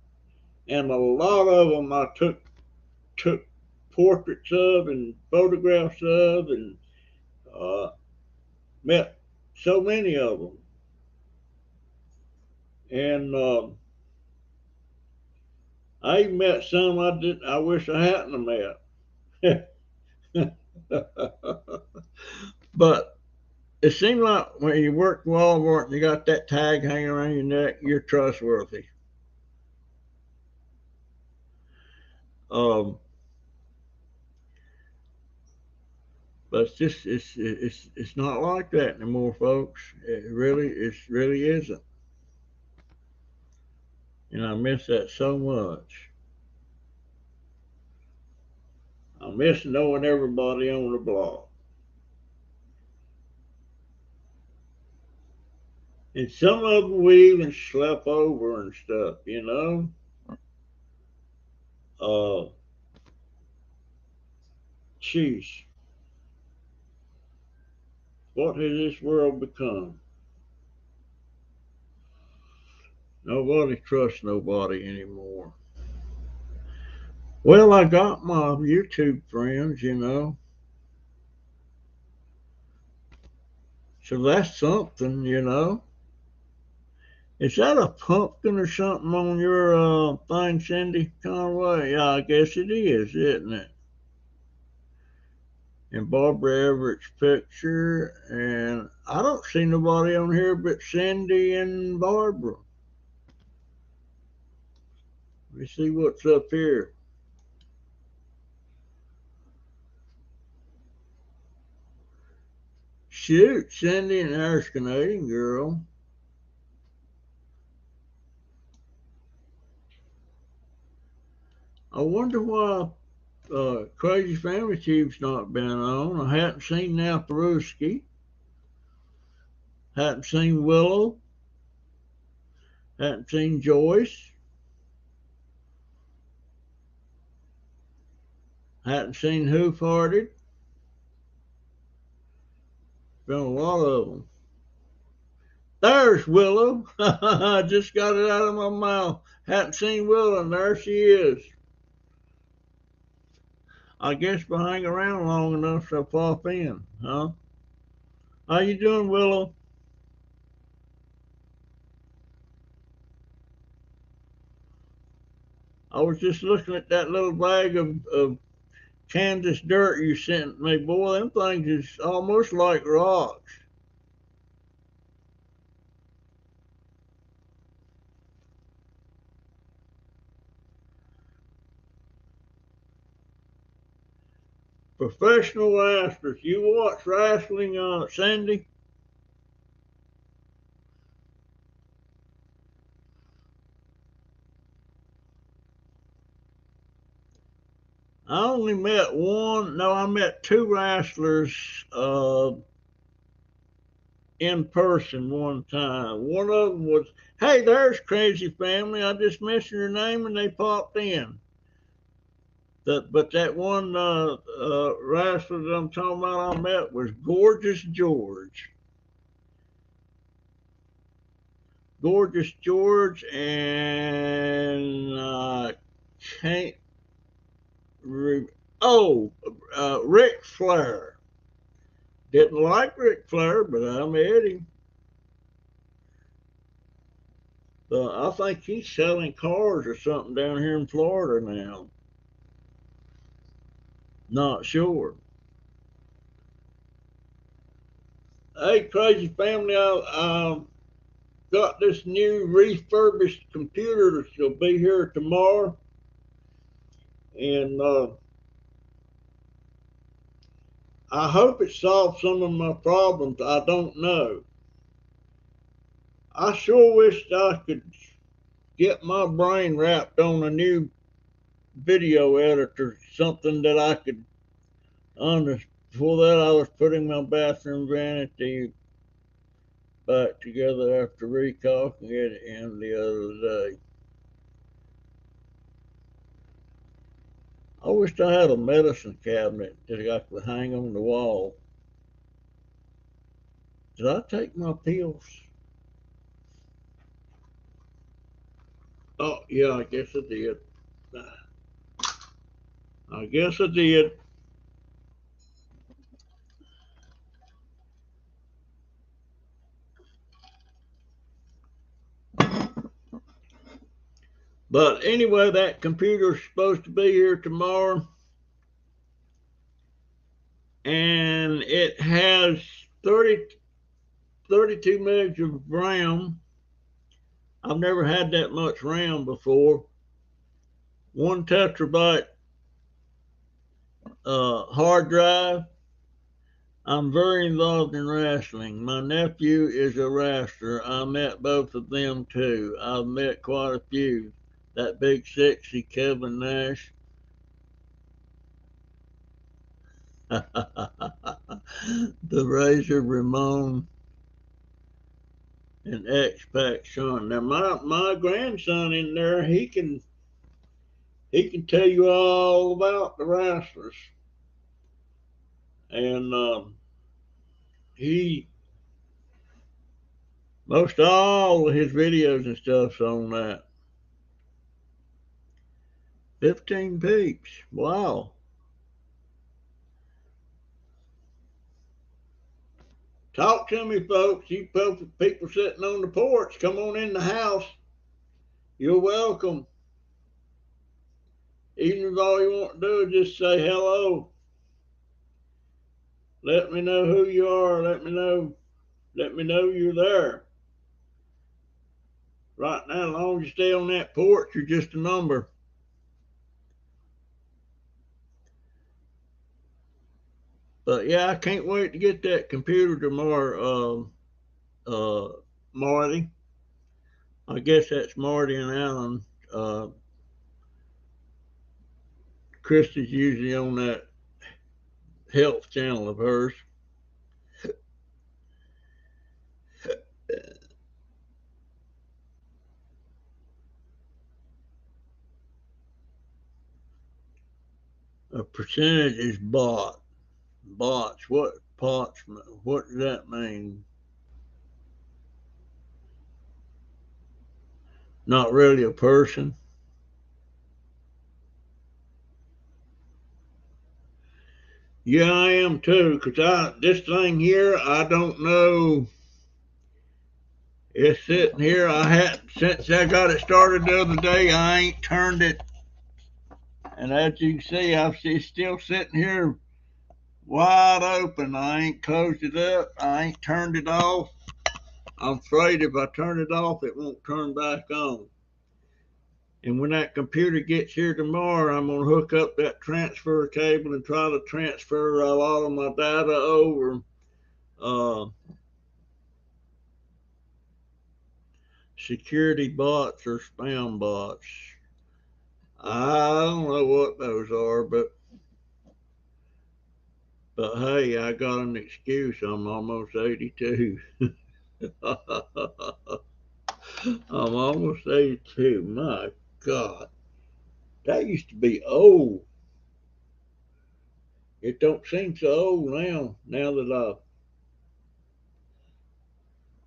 and a lot of them I took portraits of and photographs of, and uh, met so many of them. And I even met some I did. I wish I hadn't met. But it seemed like when you work Walmart and you got that tag hanging around your neck, you're trustworthy. Um, but it's not like that anymore, folks. It really isn't, and I miss that so much. I miss knowing everybody on the block, and some of them we even slept over and stuff, you know. Uh, Jeez, what has this world become? Nobody trusts nobody anymore. Well, I got my YouTube friends, you know, so that's something, you know. Is that a pumpkin or something on your thing, Cindy Conway? Yeah, I guess it is, isn't it? And Barbara Everett's picture, and I don't see nobody on here but Cindy and Barbara. Let me see what's up here. Shoot, Cindy and Irish Canadian girl. I wonder why Crazy Family Tube's not been on. I hadn't seen Now Peruski. Hadn't seen Willow. Hadn't seen Joyce. Hadn't seen Hoof Hearted. Been a lot of them. There's Willow. I just got it out of my mouth. Hadn't seen Willow, and there she is. I guess we'll hang around long enough to pop in, huh? How you doing, Willow? I was just looking at that little bag of Kansas dirt you sent me. Boy, them things is almost like rocks. Professional wrestlers. You watch wrestling, Cindy? I only met one. No, I met two wrestlers in person one time. One of them was, hey, there's Crazy Family. I just mentioned your name and they popped in. But that one wrestler that I'm talking about I met was Gorgeous George. Gorgeous George, and can't Ric Flair. Didn't like Ric Flair, but I met him. I think he's selling cars or something down here in Florida now. Not sure. Hey, Crazy Family, I got this new refurbished computer that'll be here tomorrow. And I hope it solves some of my problems. I don't know. I sure wished I could get my brain wrapped on a new video editor, something that I could understand. Before that, I was putting my bathroom vanity back together after recalking it in the other day. I wished I had a medicine cabinet that I could hang on the wall. Did I take my pills? Oh, yeah, I guess I did. I guess I did. But anyway, that computer's supposed to be here tomorrow. And it has 32 megs of RAM. I've never had that much RAM before. 1 terabyte hard drive. I'm very involved in wrestling. My nephew is a wrestler. I met both of them too. I've met quite a few. That big sexy Kevin Nash. The Razor Ramon and X-Pac son. Now my grandson in there, he can tell you all about the wrestlers. And he most all of his videos and stuff's on that. 15 peeps. Wow. Talk to me, folks. You people sitting on the porch, come on in the house. You're welcome. Even if all you want to do is just say hello. Let me know who you are. Let me know you're there. Right now, as long as you stay on that porch, you're just a number. But yeah, I can't wait to get that computer tomorrow, Marty. I guess that's Marty and Alan. Christy's usually on that health channel of hers. A percentage is bought. Bots. What bots? What does that mean? Not really a person. Yeah, I am too. Cause this thing here, I don't know. It's sitting here. I had since I got it started the other day. I ain't turned it, and as you can see, it's still sitting here wide open. I ain't closed it up. I ain't turned it off. I'm afraid if I turn it off, it won't turn back on. And when that computer gets here tomorrow, I'm going to hook up that transfer cable and try to transfer a lot of my data over. Security bots or spam bots. I don't know what those are, but hey, I got an excuse. I'm almost 82. I'm almost 82. My God, that used to be old. It don't seem so old now. Now that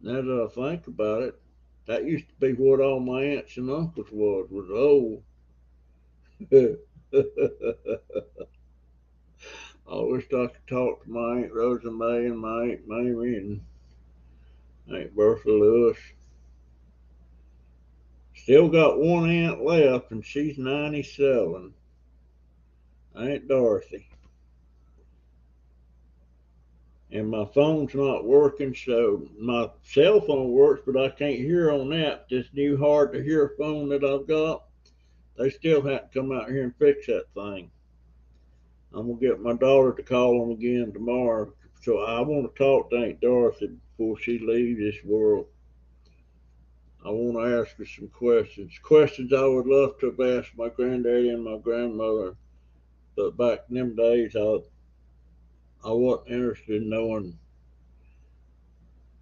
I think about it, that used to be what all my aunts and uncles was old. I wish I could talk to my Aunt Rosa May and my Aunt Mamie and Aunt Bertha Lewis. Still got one aunt left, and she's 97. Aunt Dorothy. And my phone's not working, so my cell phone works, but I can't hear on that. This new hard to hear phone that I've got, they still have to come out here and fix that thing. I'm gonna get my daughter to call them again tomorrow. So I want to talk to Aunt Dorothy before she leaves this world. I want to ask her some questions I would love to have asked my granddaddy and my grandmother, but back in them days, I wasn't interested in knowing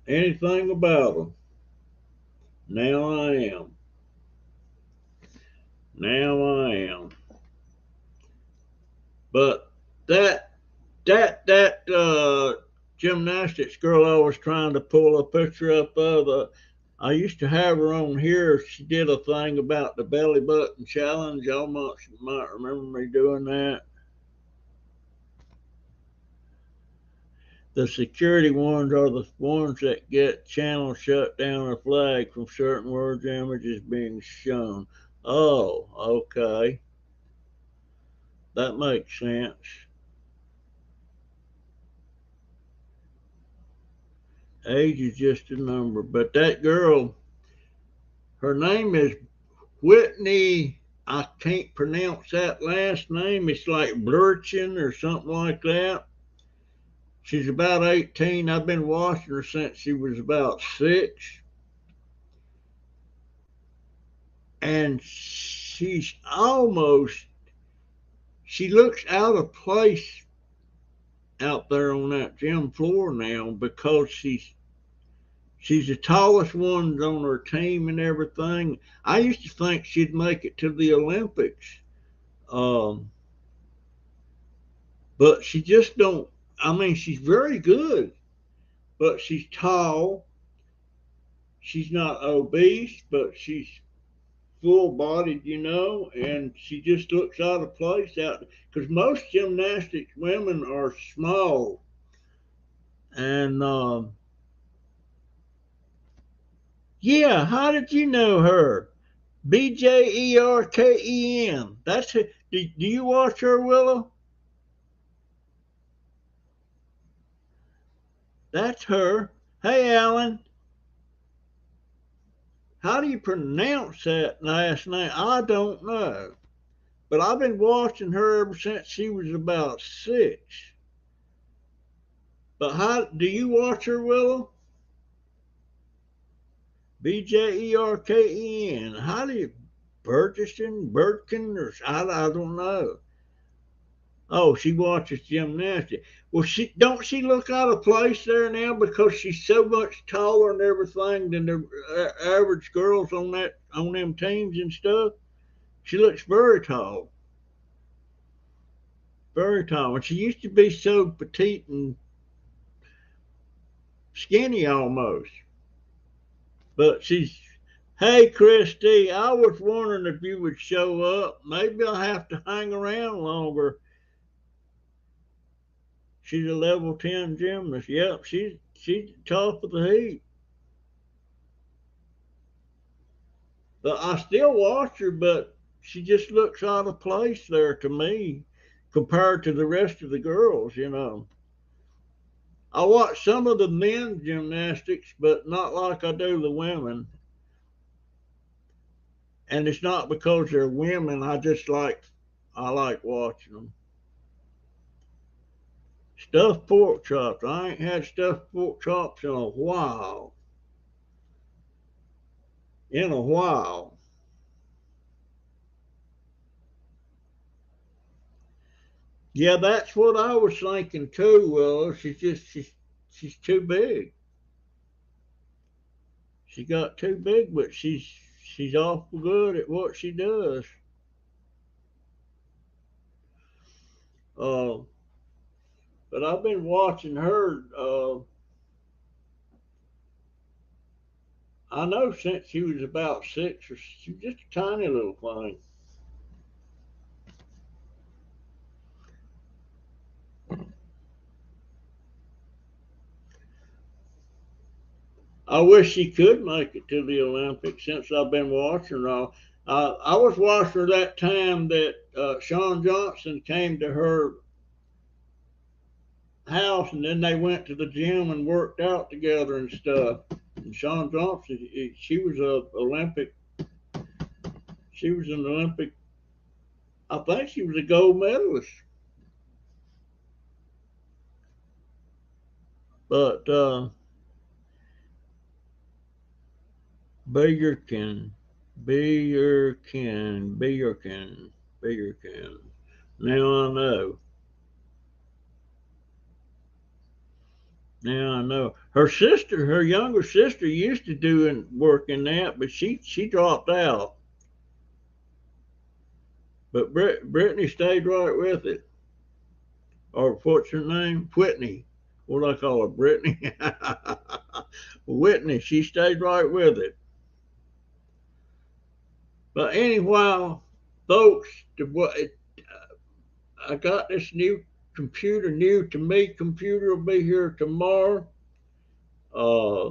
anything about them. Now I am. Now I am. But that gymnastics girl I was trying to pull a picture up of, I used to have her on here. She did a thing about the belly button challenge. Y'all might remember me doing that. The security ones are the ones that get channels shut down or flagged from certain words or images being shown. Oh, okay. That makes sense. Age is just a number. But that girl, her name is Whitney. I can't pronounce that last name. It's like Blurchin or something like that. She's about 18. I've been watching her since she was about 6. And she looks out of place out there on that gym floor now because she's the tallest one on her team and everything. I used to think she'd make it to the Olympics, but she just don't. I mean, she's very good, but she's tall. She's not obese, but she's full bodied, and she just looks out of place out because most gymnastics women are small. And yeah, how did you know her? Bjerken. That's it. Do you watch her, Willow? That's her. Hey, Alan. How do you pronounce that last name? I don't know. But I've been watching her ever since she was about 6. But how do you watch her, Willow? Bjerken. How do you Birkin, or I don't know. Oh, she watches gymnastics. Well, she look out of place there now because she's so much taller and everything than the average girls on them teams and stuff. She looks very tall, very tall. And she used to be so petite and skinny almost. But she's, hey, Christy, I was wondering if you would show up. Maybe I'll have to hang around longer. She's a level 10 gymnast. Yep, she's top of the heap. But I still watch her, but she just looks out of place there to me compared to the rest of the girls. I watch some of the men's gymnastics, but not like I do the women. and it's not because they're women. I like watching them. Stuffed pork chops. I ain't had stuffed pork chops in a while. In a while. Yeah, that's what I was thinking too. Well, she's too big. She got too big, but she's awful good at what she does. Uh, but I've been watching her. I know since she was about six, or she was just a tiny little thing. I wish she could make it to the Olympics since I've been watching her. I was watching her that time that Shawn Johnson came to her house, and then they went to the gym and worked out together and stuff. And Shawn Johnson, she was a Olympic. She was an Olympic. I think she was a gold medalist. But be your kin, be your kin, be your kin, be your kin. Now I know. Now I know. Her sister, her younger sister, used to do work in that, but she dropped out. But Brittany stayed right with it. Or what's her name? Whitney. What do I call her? Brittany. Whitney. She stayed right with it. But anyway, folks, I got this new computer, new to me computer will be here tomorrow. Uh,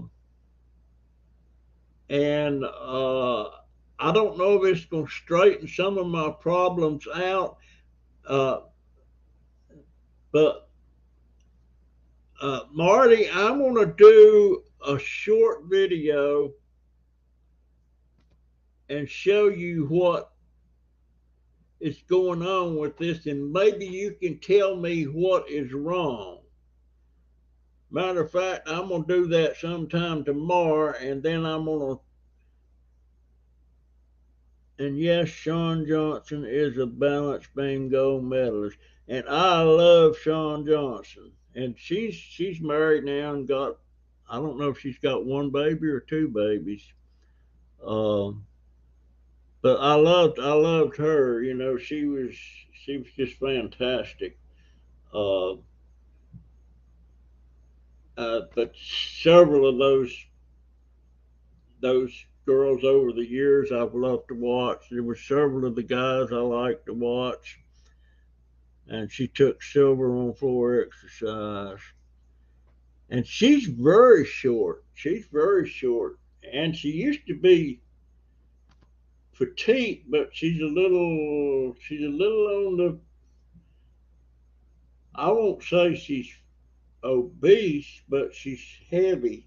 and I don't know if it's going to straighten some of my problems out, uh, but Marty, I'm going to do a short video and show you what is going on with this, and maybe you can tell me what is wrong. Matter of fact, I'm going to do that sometime tomorrow, and then I'm going to. And yes, Shawn Johnson is a balance beam gold medalist, and I love Shawn Johnson. And she's married now and got, I don't know if she's got one baby or two babies. Um, but I loved her. You know, she was just fantastic. Uh, but several of those girls over the years I've loved to watch. There were several of the guys I liked to watch, and she took silver on floor exercise. And she's very short. She's very short, and she used to be petite, but she's a little on the. I won't say she's obese, but she's heavy.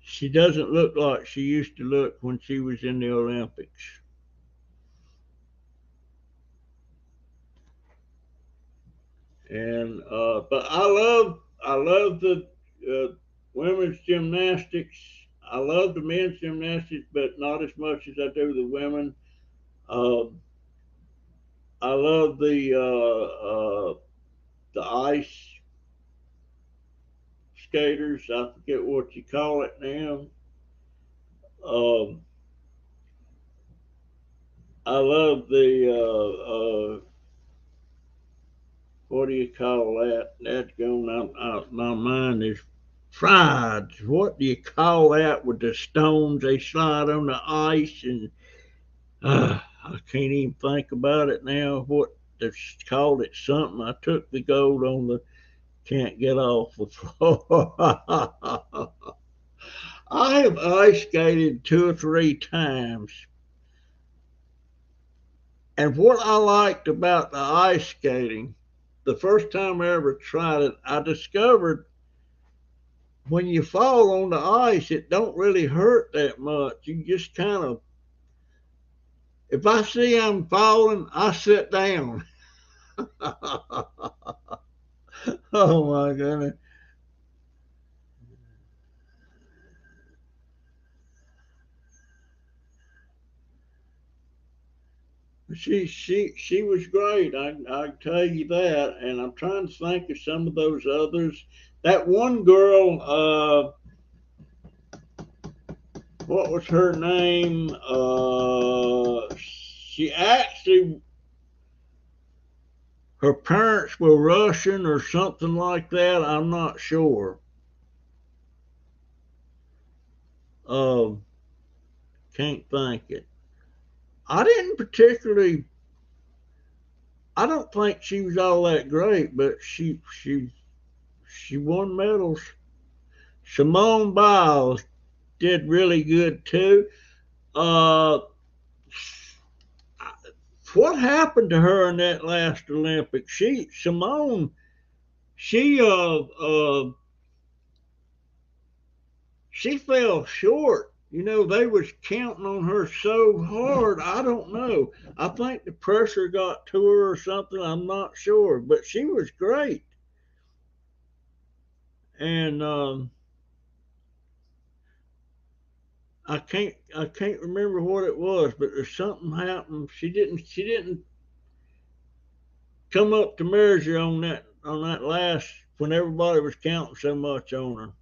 She doesn't look like she used to look when she was in the Olympics. And but I love the women's gymnastics. I love the men's gymnastics, but not as much as I do the women. Uh, I love the ice skaters. I forget what you call it now. Um, I love the what do you call that? That's going out. My mind is fried. What do you call that with the stones they slide on the ice? And I can't even think about it now. What they called it something. I took the gold on the can't get off the floor. I have ice skated two or three times. And what I liked about the ice skating, the first time I ever tried it, I discovered when you fall on the ice, it don't really hurt that much. You just kind of If I see I'm falling, I sit down. Oh my goodness. She was great. I tell you that. And I'm trying to think of some of those others. That one girl, what was her name? She actually, her parents were Russian or something like that. I'm not sure. Um, can't think it. I didn't particularly. I don't think she was all that great, but she won medals. Simone Biles did really good too. Uh, what happened to her in that last Olympics? Simone, she she fell short. You know, they was counting on her so hard. I don't know. I think the pressure got to her or something. I'm not sure, but she was great. And I can't remember what it was, but there's something happened. She didn't come up to measure on that last when everybody was counting so much on her.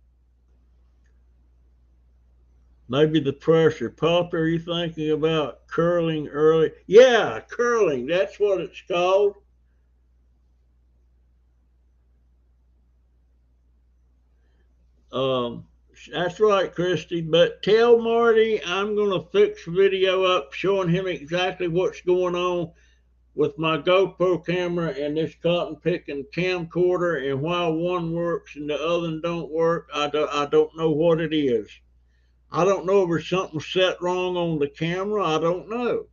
Maybe the pressure. Pop, are you thinking about curling early? Yeah, curling. That's what it's called. Um, that's right, Christy. But tell Marty I'm going to fix video up showing him exactly what's going on with my GoPro camera and this cotton picking camcorder, and why one works and the other don't work. I don't know what it is. I don't know if there's something set wrong on the camera. I don't know,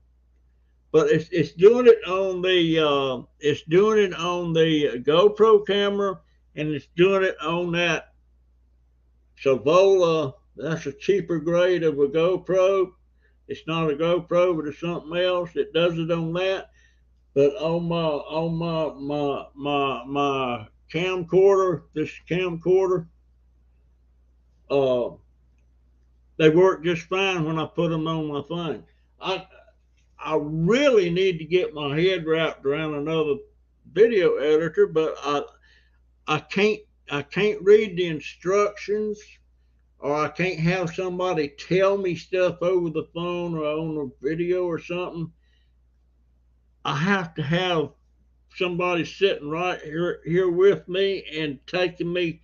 but it's doing it on the GoPro camera, and it's doing it on that Savola. That's a cheaper grade of a GoPro. It's not a GoPro, but it's something else. It does it on that. But on my camcorder, this camcorder, uh, they work just fine when I put them on my thing. I I really need to get my head wrapped around another video editor, but I can't I can't read the instructions, or I can't have somebody tell me stuff over the phone or on a video or something. I have to have somebody sitting right here with me and taking me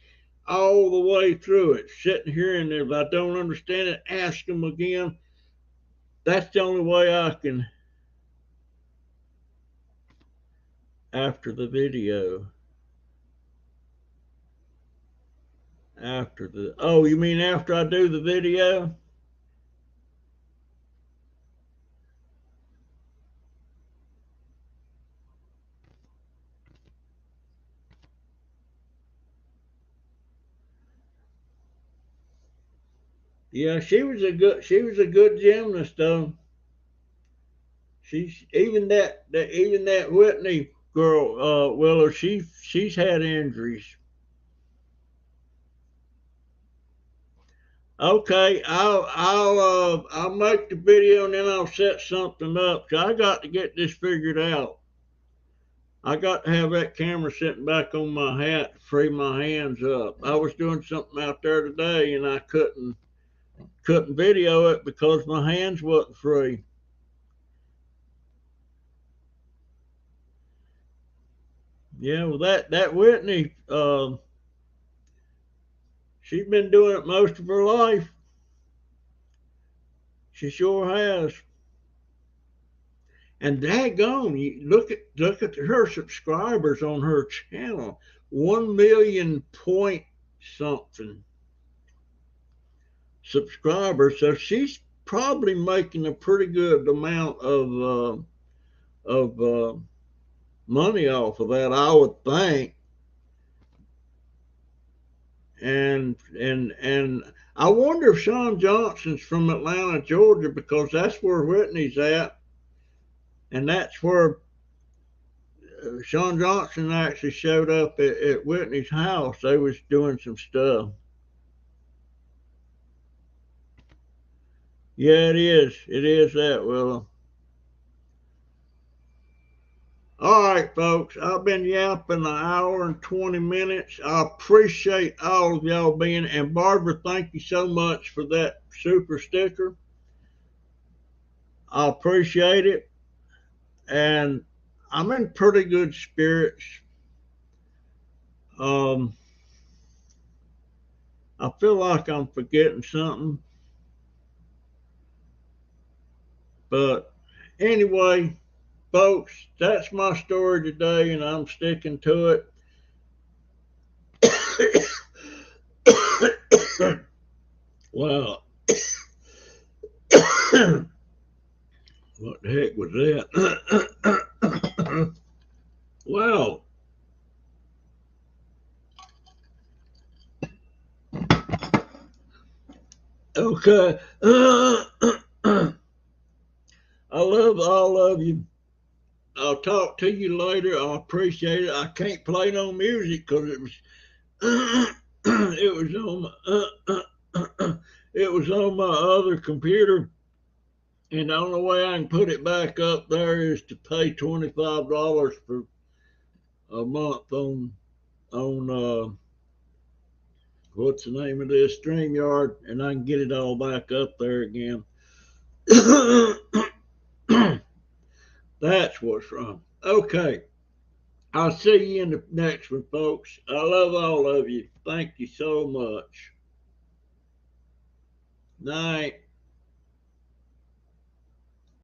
all the way through it, sitting here, and if I don't understand it, ask them again. That's the only way I can after the video. Oh, you mean after I do the video? Yeah, she was a good gymnast though. She's even that Whitney girl, Willow, she's had injuries. Okay, I'll make the video and then I'll set something up. 'Cause I got to get this figured out. I got to have that camera sitting back on my hat to free my hands up. I was doing something out there today and I couldn't video it because my hands wasn't free. Yeah, well that Whitney, she's been doing it most of her life. She sure has. And daggone, you look at her subscribers on her channel, 1 million point something subscribers. So she's probably making a pretty good amount of money off of that, I would think. And I wonder if Sean Johnson's from Atlanta, Georgia, because that's where Whitney's at. And that's where Sean Johnson actually showed up at Whitney's house. They was doing some stuff. Yeah, it is. It is that, Willow. All right, folks. I've been yapping an hour and 20 minutes. I appreciate all of y'all being. And Barbara, thank you so much for that super sticker. I appreciate it. And I'm in pretty good spirits. Um, I feel like I'm forgetting something. But anyway, folks, that's my story today, and I'm sticking to it. Wow. What the heck was that? Wow. Okay. I love all of you. I'll talk to you later. I appreciate it. I can't play no music because it was it was on it was on my other computer, and the only way I can put it back up there is to pay $25 for a month on what's the name of this StreamYard, and I can get it all back up there again. That's what's wrong. Okay. I'll see you in the next one, folks. I love all of you. Thank you so much. Night.